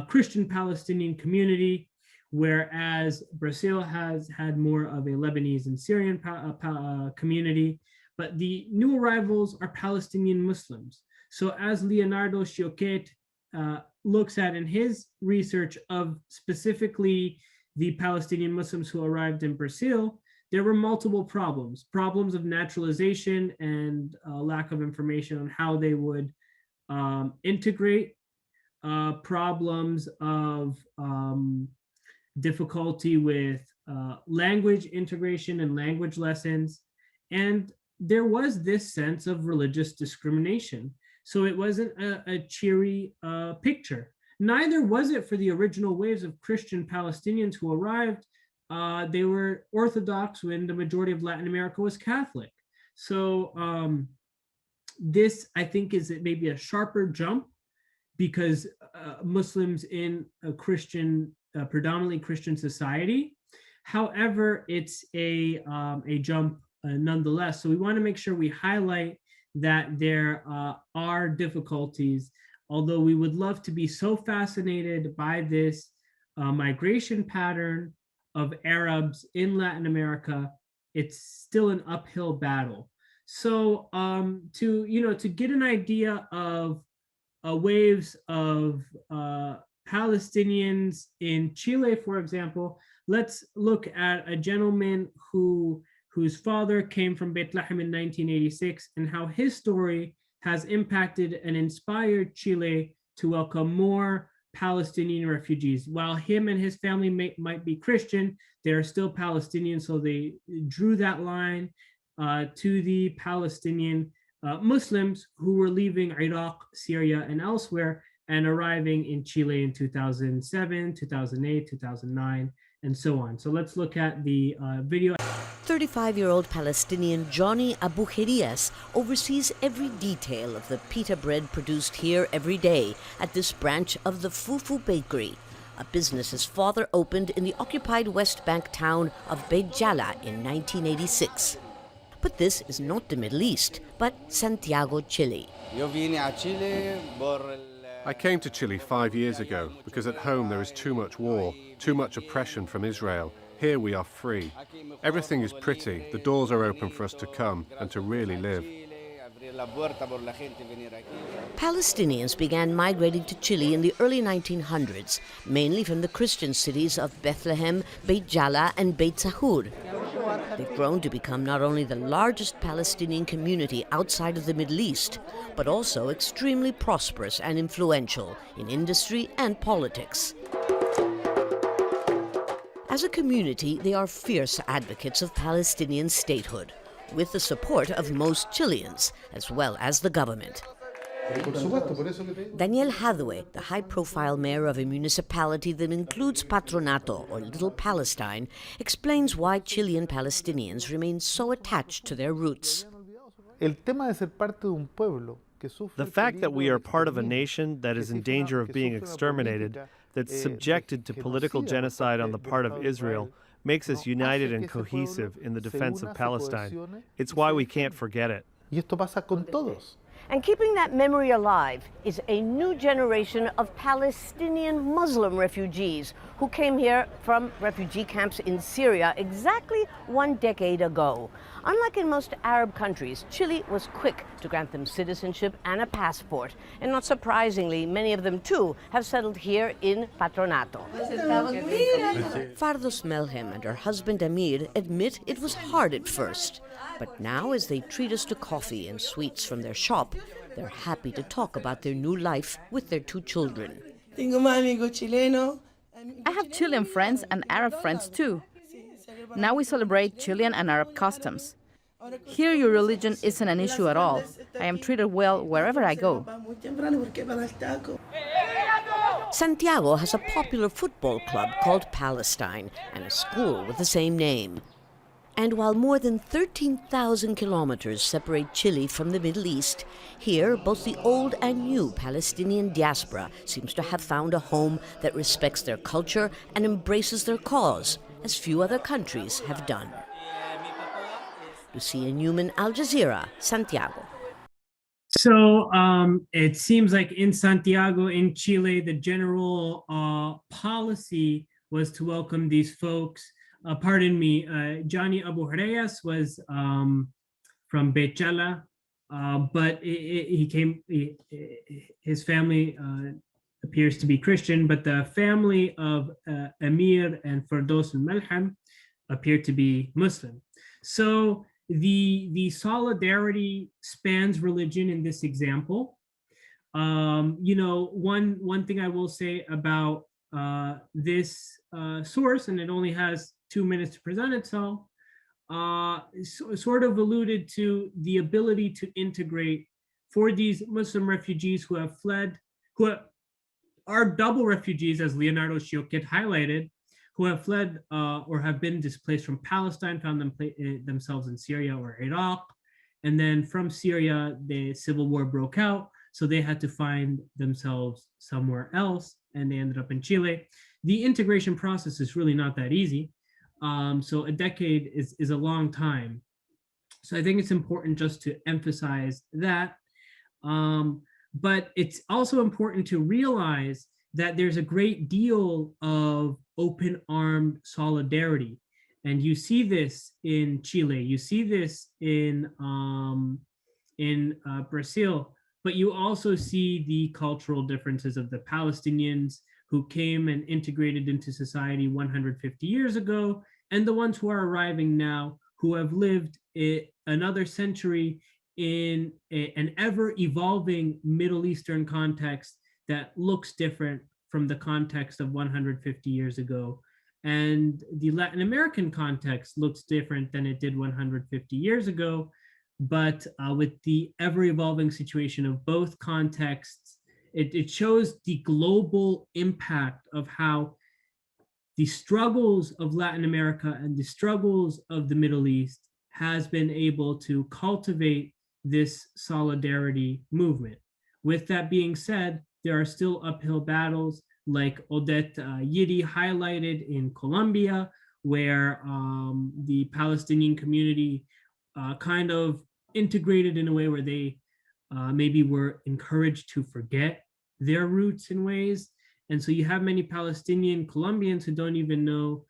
Christian Palestinian community, whereas Brazil has had more of a Lebanese and Syrian community. But the new arrivals are Palestinian Muslims. So as Leonardo Schioquet looks at in his research of specifically the Palestinian Muslims who arrived in Brazil, there were multiple problems of naturalization and lack of information on how they would integrate, problems of difficulty with language integration and language lessons. And there was this sense of religious discrimination. So it wasn't a cheery picture. Neither was it for the original waves of Christian Palestinians who arrived. They were Orthodox when the majority of Latin America was Catholic. So this, I think, is maybe a sharper jump because Muslims in a Christian, predominantly Christian society. However, it's a jump nonetheless. So we want to make sure we highlight that there are difficulties, although we would love to be so fascinated by this migration pattern of Arabs in Latin America, it's still an uphill battle. So to get an idea of waves of Palestinians in Chile, for example, let's look at a gentleman whose father came from Bethlehem in 1986 and how his story has impacted and inspired Chile to welcome more Palestinian refugees. While him and his family might be Christian, they are still Palestinian, so they drew that line to the Palestinian Muslims who were leaving Iraq, Syria, and elsewhere and arriving in Chile in 2007, 2008, 2009, and so on. So let's look at the video. 35-year-old Palestinian Johnny Abu-ElHawa oversees every detail of the pita bread produced here every day at this branch of the Fufu Bakery, a business his father opened in the occupied West Bank town of Beit Jala in 1986. But this is not the Middle East, but Santiago, Chile. I came to Chile 5 years ago because at home there is too much war, too much oppression from Israel. Here we are free. Everything is pretty. The doors are open for us to come and to really live. Palestinians began migrating to Chile in the early 1900s, mainly from the Christian cities of Bethlehem, Beit Jala, and Beit Sahur. They've grown to become not only the largest Palestinian community outside of the Middle East, but also extremely prosperous and influential in industry and politics. As a community, they are fierce advocates of Palestinian statehood, with the support of most Chileans, as well as the government. Daniel Hathaway, the high-profile mayor of a municipality that includes Patronato, or Little Palestine, explains why Chilean Palestinians remain so attached to their roots. The fact that we are part of a nation that is in danger of being exterminated, that's subjected to political genocide on the part of Israel, makes us united and cohesive in the defense of Palestine. It's why we can't forget it. And keeping that memory alive is a new generation of Palestinian Muslim refugees who came here from refugee camps in Syria exactly 1 decade ago. Unlike in most Arab countries, Chile was quick to grant them citizenship and a passport. And not surprisingly, many of them too have settled here in Patronato. Fardos Melhem and her husband Amir admit it was hard at first. But now, as they treat us to coffee and sweets from their shop, they're happy to talk about their new life with their 2 children. I have Chilean friends and Arab friends too. Now we celebrate Chilean and Arab customs. Here your religion isn't an issue at all. I am treated well wherever I go. Santiago has a popular football club called Palestine and a school with the same name. And while more than 13,000 kilometers separate Chile from the Middle East, here both the old and new Palestinian diaspora seems to have found a home that respects their culture and embraces their cause, as few other countries have done. Lucia Newman, Al Jazeera, Santiago. So it seems like in Santiago, in Chile, the general policy was to welcome these folks. Pardon me, Johnny Abu Reyes was from Bechala, but his family appears to be Christian, but the family of Amir and Ferdos al-Malham appear to be Muslim. So the solidarity spans religion in this example. One thing I will say about this source, and it only has 2 minutes to present itself, sort of alluded to the ability to integrate for these Muslim refugees who have fled, who are double refugees, as Leonardo Sciocchi highlighted, who have fled or have been displaced from Palestine, found themselves in Syria or Iraq. And then from Syria, the civil war broke out. So they had to find themselves somewhere else, and they ended up in Chile. The integration process is really not that easy. So a decade is a long time. So I think it's important just to emphasize that. But it's also important to realize that there's a great deal of open-armed solidarity. And you see this in Chile, you see this in Brazil, but you also see the cultural differences of the Palestinians who came and integrated into society 150 years ago, and the ones who are arriving now, who have lived another century in an ever-evolving Middle Eastern context that looks different from the context of 150 years ago. And the Latin American context looks different than it did 150 years ago. But with the ever-evolving situation of both contexts, it shows the global impact of how the struggles of Latin America and the struggles of the Middle East has been able to cultivate this solidarity movement. With that being said, there are still uphill battles, like Odette Yidi highlighted in Colombia, where the Palestinian community kind of integrated in a way where they maybe were encouraged to forget their roots in ways. And so you have many Palestinian Colombians who don't even know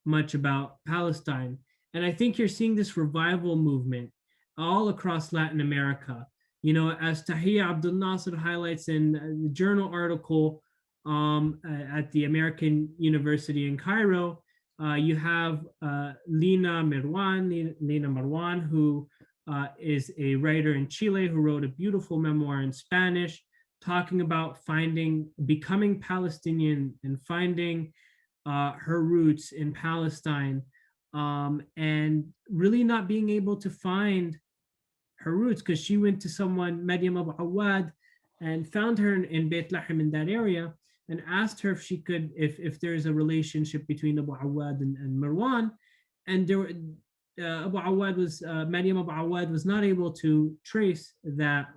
much about Palestine. And I think you're seeing this revival movement all across Latin America. You know, as Tahia Abdel Nasser highlights in the journal article at the American University in Cairo, you have Lina Meruane, who is a writer in Chile who wrote a beautiful memoir in Spanish, talking about becoming Palestinian and finding her roots in Palestine, and really not being able to find her roots because she went to someone, Maryam Abu-Awad, and found her in Beit Lahem in that area and asked her if she could, if there's a relationship between Abu-Awad and Meruane. And there, Maryam Abu-Awad was not able to trace that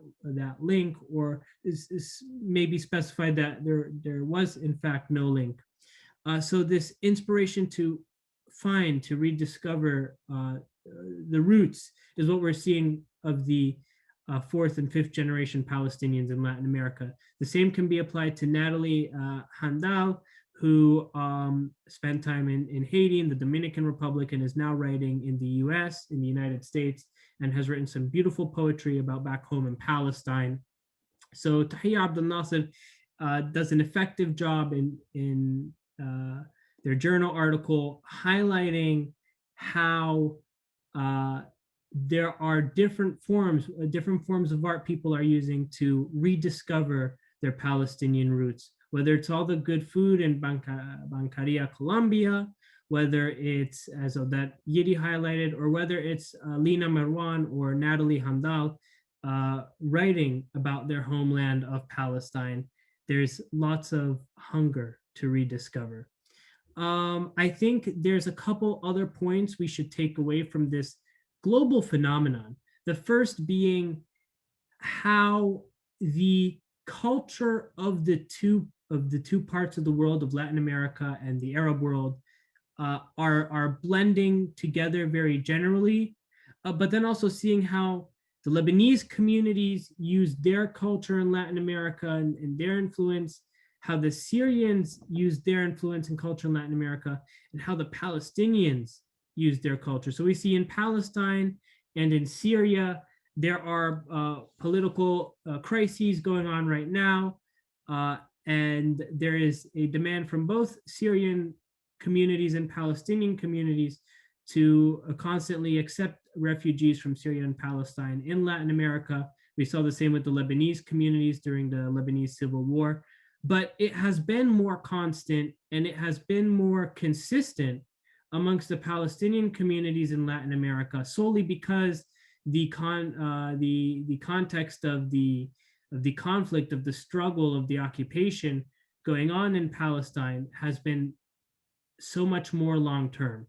link, or is maybe specified that there was in fact no link. So this inspiration to rediscover the roots is what we're seeing of the fourth and fifth generation Palestinians in Latin America. The same can be applied to Nathalie Handal, who spent time in Haiti, in the Dominican Republic, and is now writing in the US, in the United States, and has written some beautiful poetry about back home in Palestine. So Tahia Abdel Nasser does an effective job in their journal article highlighting how there are different forms of art people are using to rediscover their Palestinian roots, whether it's all the good food in Bancaria, Colombia, whether it's, as Odette Yidi highlighted, or whether it's Lina Meruane or Nathalie Handal writing about their homeland of Palestine. There's lots of hunger to rediscover. I think there's a couple other points we should take away from this global phenomenon. The first being how the culture of the two parts of the world, of Latin America and the Arab world, are blending together very generally, but then also seeing how the Lebanese communities use their culture in Latin America and their influence, how the Syrians use their influence and culture in Latin America, and how the Palestinians use their culture. So we see in Palestine and in Syria, there are political crises going on right now, and there is a demand from both Syrian communities and Palestinian communities to constantly accept refugees from Syria and Palestine. In Latin America, we saw the same with the Lebanese communities during the Lebanese Civil War, but it has been more constant and it has been more consistent amongst the Palestinian communities in Latin America, solely because the context of the conflict, of the struggle, of the occupation going on in Palestine has been so much more long term.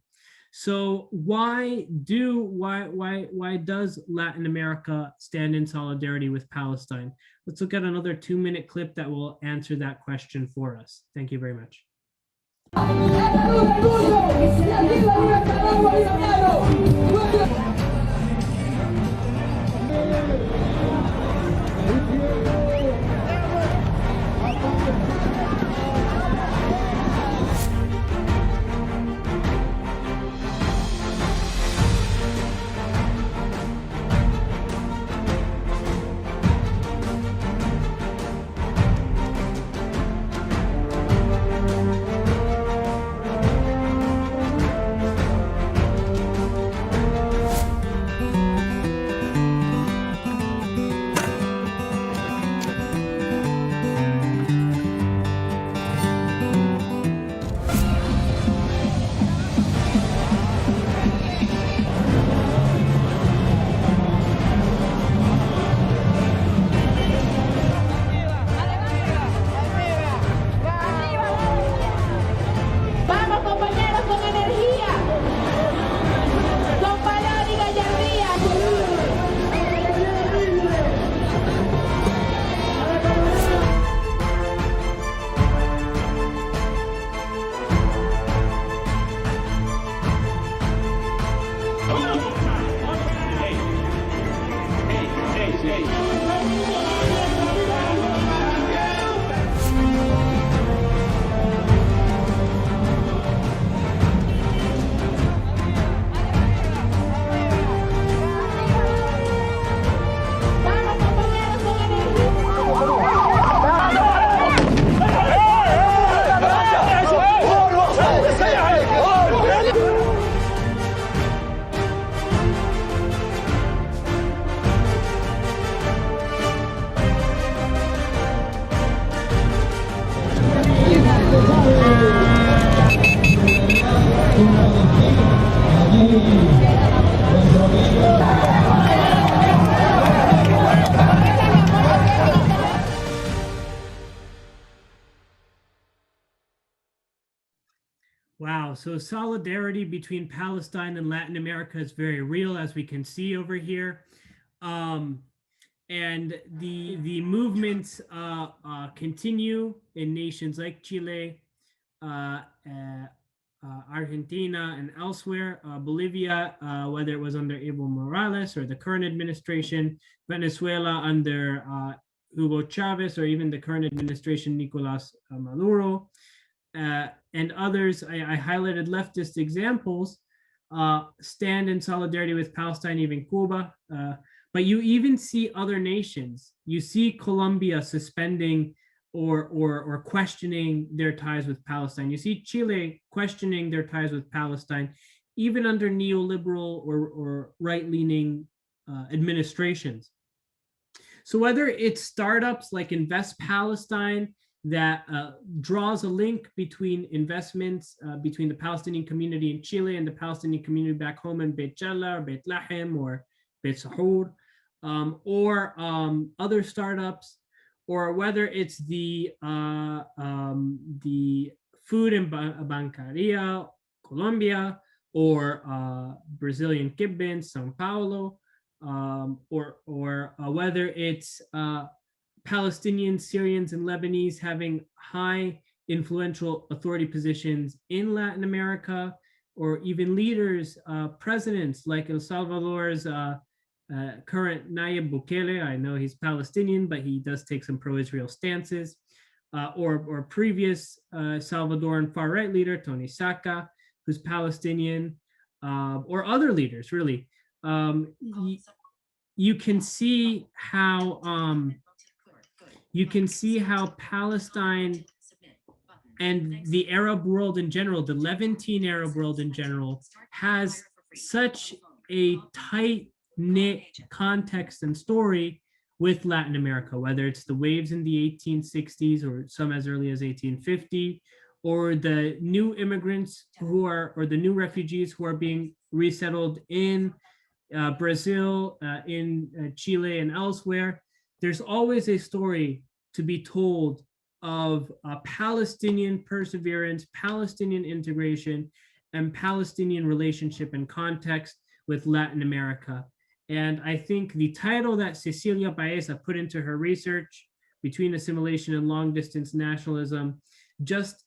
So why does Latin America stand in solidarity with Palestine? Let's look at another 2-minute clip that will answer that question for us. Thank you very much. Wow, so solidarity between Palestine and Latin America is very real, as we can see over here. And the movements continue in nations like Chile, Argentina, and elsewhere, Bolivia, whether it was under Evo Morales or the current administration, Venezuela under Hugo Chavez, or even the current administration, Nicolas Maduro, and others. I highlighted leftist examples, stand in solidarity with Palestine, even Cuba. But you even see other nations. You see Colombia suspending or questioning their ties with Palestine. You see Chile questioning their ties with Palestine, even under neoliberal or right-leaning administrations. So whether it's startups like Invest Palestine that draws a link between investments between the Palestinian community in Chile and the Palestinian community back home in Beit Jala or Beit Lahem or Beit Sahur, or other startups, or whether it's the food and bancaria, Colombia, or Brazilian Kibbin, Sao Paulo, or whether it's Palestinians, Syrians, and Lebanese having high influential authority positions in Latin America, or even leaders, presidents like El Salvador's current Nayib Bukele. I know he's Palestinian, but he does take some pro-Israel stances. Or previous Salvadoran far-right leader, Tony Saca, who's Palestinian, or other leaders, really. You can see how Palestine and the Arab world in general, the Levantine Arab world in general, has such a tight-knit context and story with Latin America, whether it's the waves in the 1860s or some as early as 1850, or the new immigrants or the new refugees who are being resettled in Brazil, in Chile and elsewhere. There's always a story to be told of Palestinian perseverance, Palestinian integration, and Palestinian relationship and context with Latin America. And I think the title that Cecilia Baeza put into her research, Between Assimilation and Long Distance Nationalism, just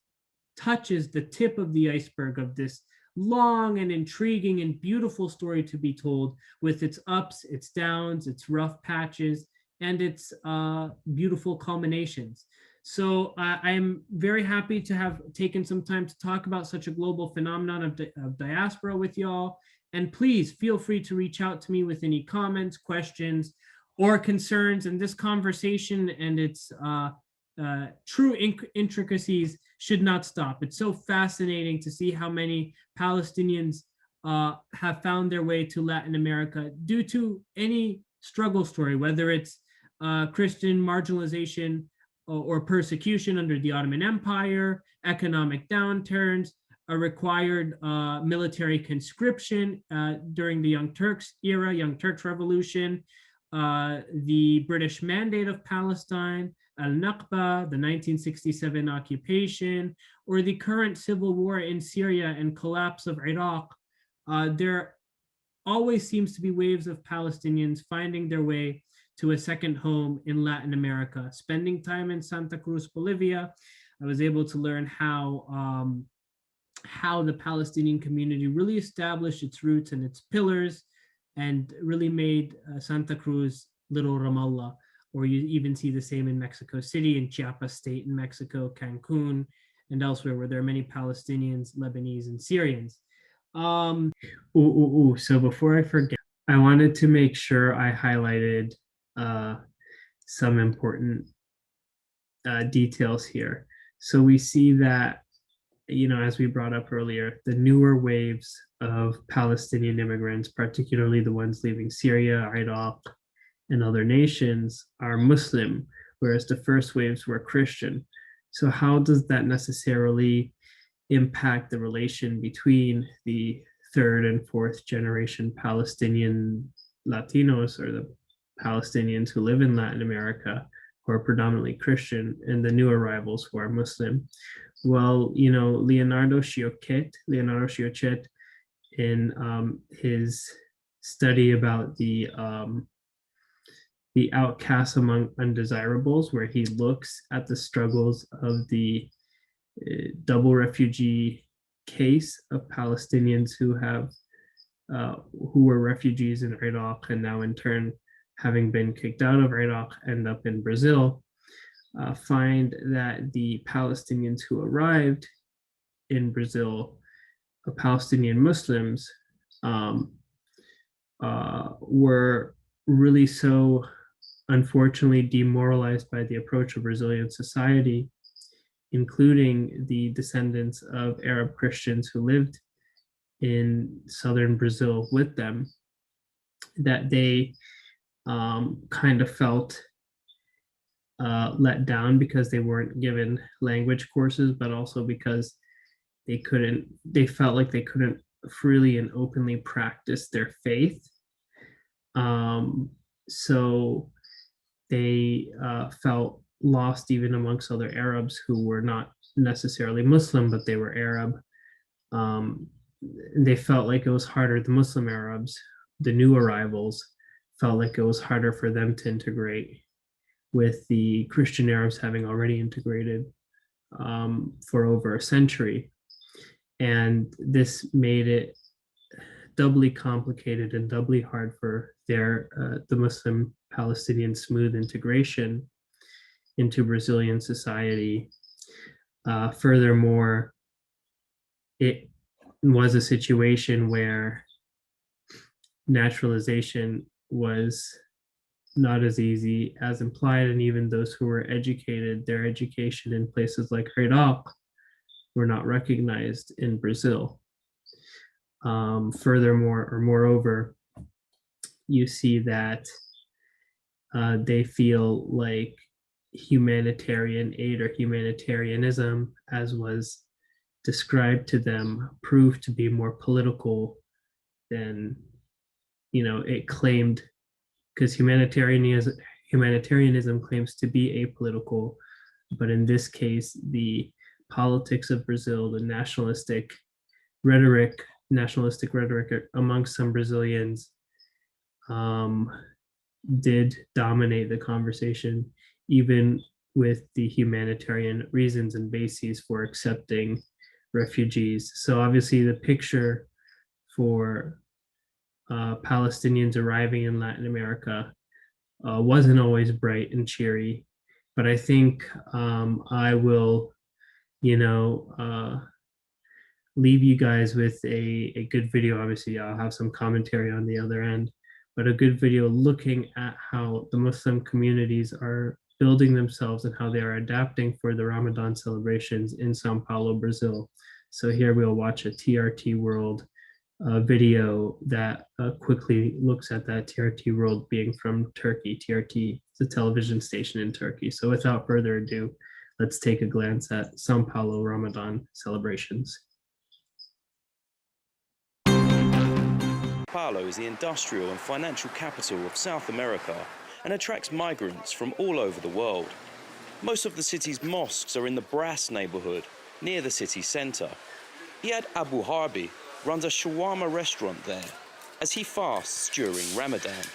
touches the tip of the iceberg of this long and intriguing and beautiful story to be told, with its ups, its downs, its rough patches, and its beautiful culminations. So I'm very happy to have taken some time to talk about such a global phenomenon of diaspora with y'all. And please feel free to reach out to me with any comments, questions, or concerns. And this conversation and its true intricacies should not stop. It's so fascinating to see how many Palestinians have found their way to Latin America due to any struggle story, whether it's Christian marginalization or persecution under the Ottoman Empire, economic downturns, a required military conscription during the Young Turks era, Young Turks Revolution, the British Mandate of Palestine, Al-Nakba, the 1967 occupation, or the current civil war in Syria and collapse of Iraq. There always seems to be waves of Palestinians finding their way to a second home in Latin America. Spending time in Santa Cruz, Bolivia, I was able to learn how the Palestinian community really established its roots and its pillars and really made Santa Cruz little Ramallah, or you even see the same in Mexico City, in Chiapas State in Mexico, Cancun, and elsewhere where there are many Palestinians, Lebanese, and Syrians. So before I forget, I wanted to make sure I highlighted some important details here. So we see that, as we brought up earlier, the newer waves of Palestinian immigrants, particularly the ones leaving Syria, Iraq, and other nations, are Muslim, whereas the first waves were Christian. So how does that necessarily impact the relation between the third and fourth generation Palestinian Latinos, or the Palestinians who live in Latin America, who are predominantly Christian, and the new arrivals who are Muslim? Well, Leonardo Schiochet, in his study about the outcasts among undesirables, where he looks at the struggles of the double refugee case of Palestinians who were refugees in Iraq and now in turn, having been kicked out of Iraq, end up in Brazil, find that the Palestinians who arrived in Brazil, Palestinian Muslims, were really so unfortunately demoralized by the approach of Brazilian society, including the descendants of Arab Christians who lived in southern Brazil with them, that they kind of felt let down because they weren't given language courses, but also because they felt like they couldn't freely and openly practice their faith. So they felt lost even amongst other Arabs who were not necessarily Muslim, but they were Arab. They felt like it was harder, the Muslim Arabs, the new arrivals, felt like it was harder for them to integrate with the Christian Arabs having already integrated for over a century. And this made it doubly complicated and doubly hard for the Muslim Palestinian smooth integration into Brazilian society. Furthermore, it was a situation where naturalization was not as easy as implied, and even those who were educated, their education in places like Handal were not recognized in Brazil. Furthermore, or moreover, you see that they feel like humanitarian aid or humanitarianism, as was described to them, proved to be more political than, it claimed, because humanitarianism claims to be apolitical, but in this case, the politics of Brazil, the nationalistic rhetoric amongst some Brazilians did dominate the conversation, even with the humanitarian reasons and bases for accepting refugees. So obviously the picture for Palestinians arriving in Latin America wasn't always bright and cheery, but I think I will, leave you guys with a good video. Obviously, I'll have some commentary on the other end, but a good video looking at how the Muslim communities are building themselves and how they are adapting for the Ramadan celebrations in Sao Paulo, Brazil. So here we'll watch a TRT World video that quickly looks at that. TRT World being from Turkey. TRT is a television station in Turkey. So without further ado, let's take a glance at Sao Paulo Ramadan celebrations. Paulo is the industrial and financial capital of South America and attracts migrants from all over the world. Most of the city's mosques are in the Brass neighborhood, near the city center. Iyad Abu-Harbi runs a shawarma restaurant there as he fasts during Ramadan.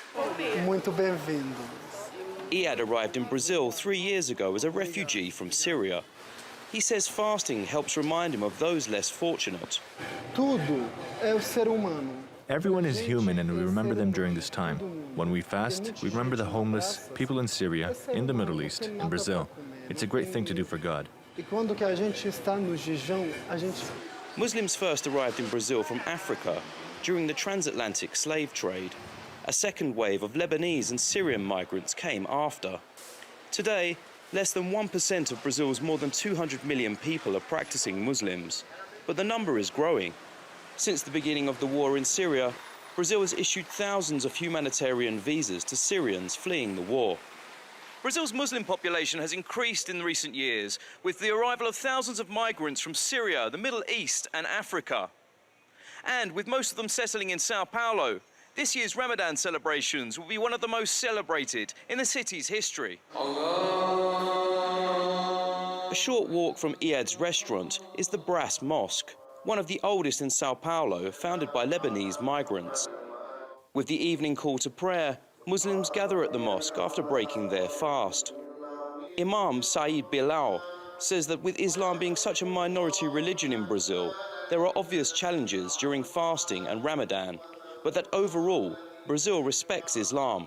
Muito bem-vindo. Iyad arrived in Brazil 3 years ago as a refugee from Syria. He says fasting helps remind him of those less fortunate. Tudo é o ser humano. Everyone is human, and we remember them during this time. When we fast, we remember the homeless, people in Syria, in the Middle East, in Brazil. It's a great thing to do for God. Muslims first arrived in Brazil from Africa during the transatlantic slave trade. A second wave of Lebanese and Syrian migrants came after. Today, less than 1% of Brazil's more than 200 million people are practicing Muslims, but the number is growing. Since the beginning of the war in Syria, Brazil has issued thousands of humanitarian visas to Syrians fleeing the war. Brazil's Muslim population has increased in recent years with the arrival of thousands of migrants from Syria, the Middle East and Africa. And with most of them settling in Sao Paulo, this year's Ramadan celebrations will be one of the most celebrated in the city's history. A short walk from Iyad's restaurant is the Brass Mosque, one of the oldest in Sao Paulo, founded by Lebanese migrants. With the evening call to prayer, Muslims gather at the mosque after breaking their fast. Imam Saeed Bilal says that with Islam being such a minority religion in Brazil, there are obvious challenges during fasting and Ramadan, but that overall, Brazil respects Islam.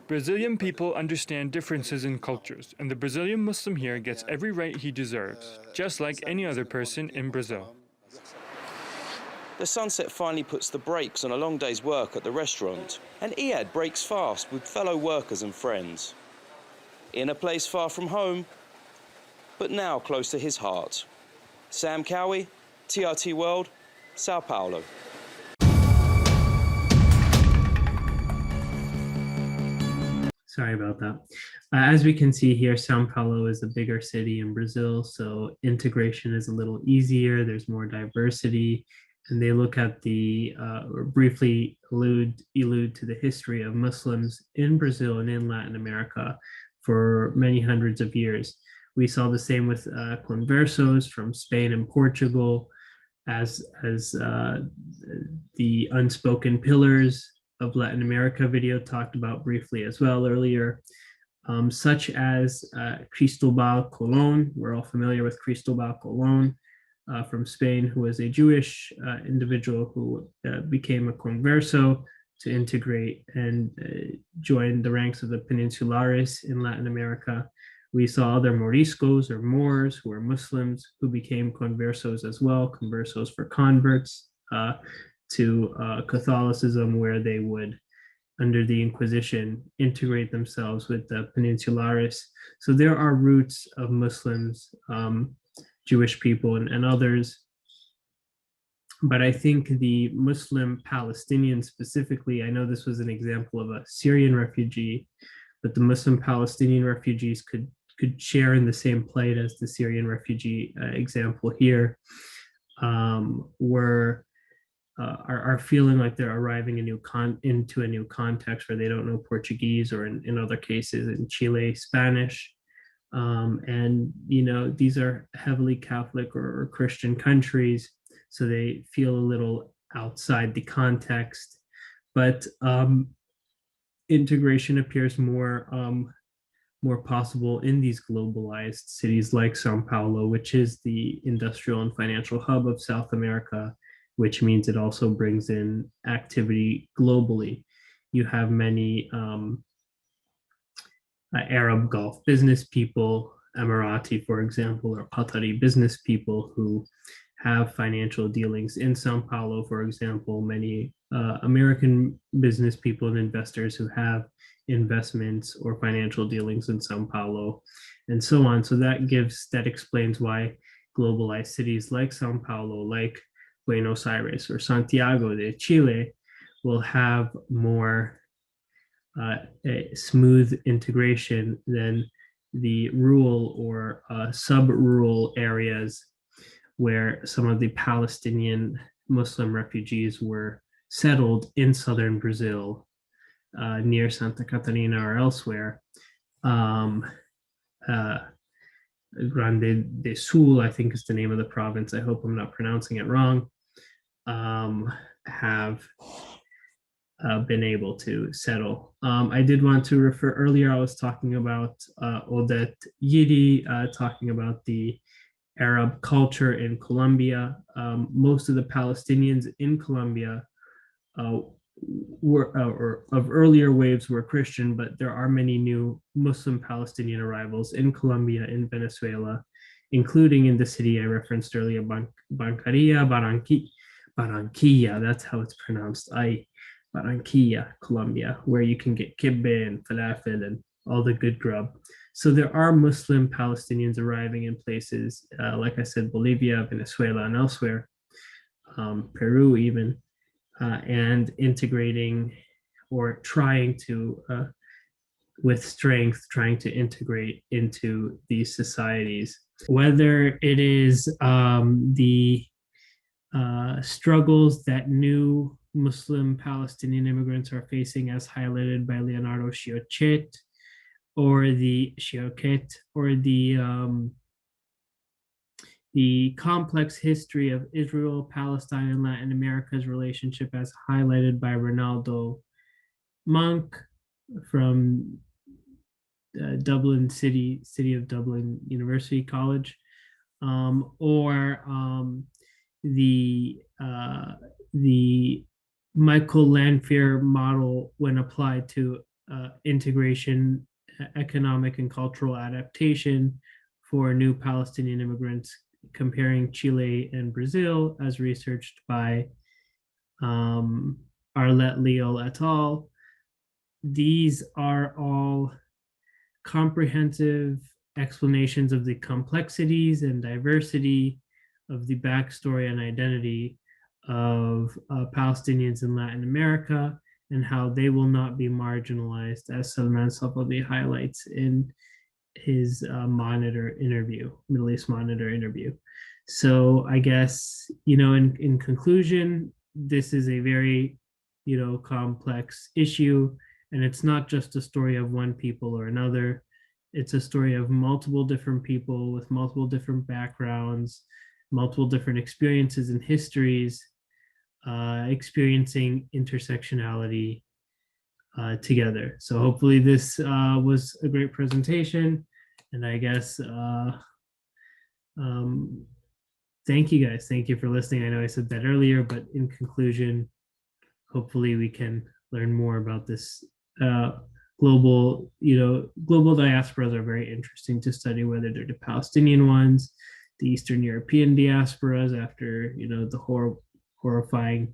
Brazilian people understand differences in cultures, and the Brazilian Muslim here gets every right he deserves, just like any other person in Brazil. The sunset finally puts the brakes on a long day's work at the restaurant, and Iyad breaks fast with fellow workers and friends. In a place far from home, but now close to his heart. Sam Cowie, TRT World, Sao Paulo. Sorry about that. As we can see here, Sao Paulo is a bigger city in Brazil, so integration is a little easier. There's more diversity, and they look at or briefly allude to the history of Muslims in Brazil and in Latin America for many hundreds of years. We saw the same with conversos from Spain and Portugal, as the unspoken pillars of Latin America video talked about briefly as well earlier. such as Cristobal Colon. We're all familiar with Cristobal Colon from Spain, who was a Jewish individual who became a converso to integrate and join the ranks of the Peninsulares in Latin America. We saw other Moriscos or Moors who were Muslims who became conversos as well, conversos for converts to Catholicism, where they would, under the Inquisition, integrate themselves with the Peninsulares. So there are roots of Muslims, Jewish people, and others. But I think the Muslim Palestinians specifically, I know this was an example of a Syrian refugee, but the Muslim Palestinian refugees could share in the same plight as the Syrian refugee example here, are feeling like they're arriving into a new context where they don't know Portuguese, or in other cases in Chile, Spanish. And, you know, these are heavily Catholic or Christian countries, so they feel a little outside the context. But integration appears more possible in these globalized cities like Sao Paulo, which is the industrial and financial hub of South America, which means it also brings in activity globally. You have many Arab Gulf business people, Emirati, for example, or Qatari business people who have financial dealings in Sao Paulo, for example, many American business people and investors who have investments or financial dealings in Sao Paulo, and so on. So that explains why globalized cities like Sao Paulo, like Buenos Aires or Santiago de Chile will have more a smooth integration than the rural or sub-rural areas where some of the Palestinian Muslim refugees were settled in southern Brazil, near Santa Catarina or elsewhere. Grande do Sul, I think is the name of the province. I hope I'm not pronouncing it wrong. Have been able to settle. I did want to refer earlier, I was talking about Odette Yidi, talking about the Arab culture in Colombia. Most of the Palestinians in Colombia were of earlier waves were Christian, but there are many new Muslim Palestinian arrivals in Colombia, in Venezuela, including in the city I referenced earlier, Barranquilla, that's how it's pronounced, Barranquilla, Colombia, where you can get kibbeh and falafel and all the good grub. So there are Muslim Palestinians arriving in places, like I said, Bolivia, Venezuela, and elsewhere, Peru even, and integrating or trying to, with strength, trying to integrate into these societies. Whether it is the struggles that new Muslim Palestinian immigrants are facing, as highlighted by Leonardo Schiochet, or the complex history of Israel, Palestine, and Latin America's relationship, as highlighted by Ronaldo Monk from Dublin City of Dublin University College, or the Michael Lanphier model when applied to integration, economic and cultural adaptation for new Palestinian immigrants, comparing Chile and Brazil, as researched by Arlette, Leal et al. These are all comprehensive explanations of the complexities and diversity of the backstory and identity of Palestinians in Latin America, and how they will not be marginalized, as Salman Safavi highlights in his Middle East Monitor interview. So I guess, in conclusion, this is a very, complex issue, and it's not just a story of one people or another. It's a story of multiple different people with multiple different backgrounds, multiple different experiences and histories, experiencing intersectionality together. So hopefully this was a great presentation, and I guess thank you guys. Thank you for listening. I know I said that earlier, but in conclusion, hopefully we can learn more about this global diasporas are very interesting to study, whether they're the Palestinian ones, the Eastern European diasporas after, the horrifying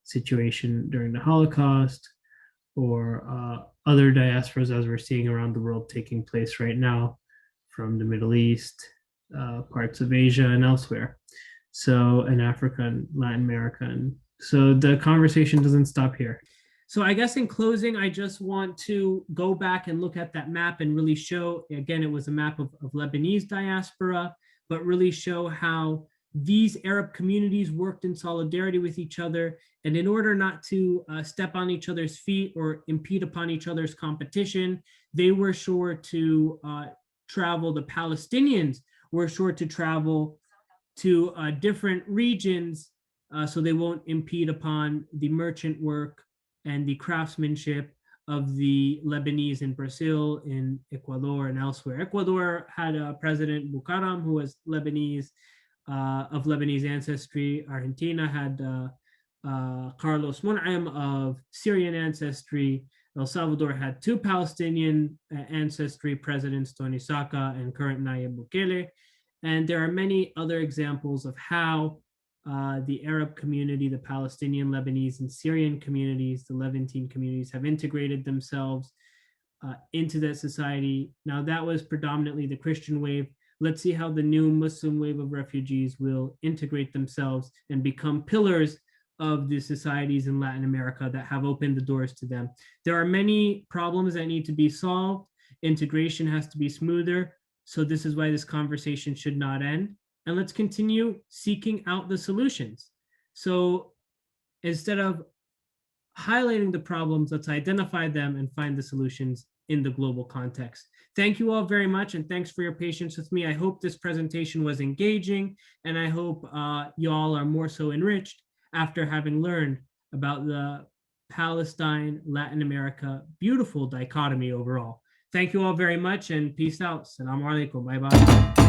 situation during the Holocaust, or other diasporas as we're seeing around the world taking place right now from the Middle East, parts of Asia and elsewhere. So, in Africa and Latin America. And so the conversation doesn't stop here. So I guess in closing, I just want to go back and look at that map and really show, again, it was a map of Lebanese diaspora, but really show how these Arab communities worked in solidarity with each other. And in order not to step on each other's feet or impede upon each other's competition, they were sure to travel, the Palestinians were sure to travel to different regions so they won't impede upon the merchant work and the craftsmanship of the Lebanese in Brazil, in Ecuador, and elsewhere. Ecuador had a president, Bucaram, who was Lebanese, of Lebanese ancestry. Argentina had Carlos Monam of Syrian ancestry. El Salvador had two Palestinian ancestry presidents, Tony Saka and current Nayib Bukele. And there are many other examples of how the Arab community, the Palestinian, Lebanese, and Syrian communities, the Levantine communities, have integrated themselves into that society. Now, that was predominantly the Christian wave. Let's see how the new Muslim wave of refugees will integrate themselves and become pillars of the societies in Latin America that have opened the doors to them. There are many problems that need to be solved. Integration has to be smoother. So this is why this conversation should not end. And let's continue seeking out the solutions. So instead of highlighting the problems, let's identify them and find the solutions in the global context. Thank you all very much, and thanks for your patience with me. I hope this presentation was engaging, and I hope you all are more so enriched after having learned about the Palestine, Latin America, beautiful dichotomy overall. Thank you all very much, and peace out. Assalamu alaikum. Bye-bye.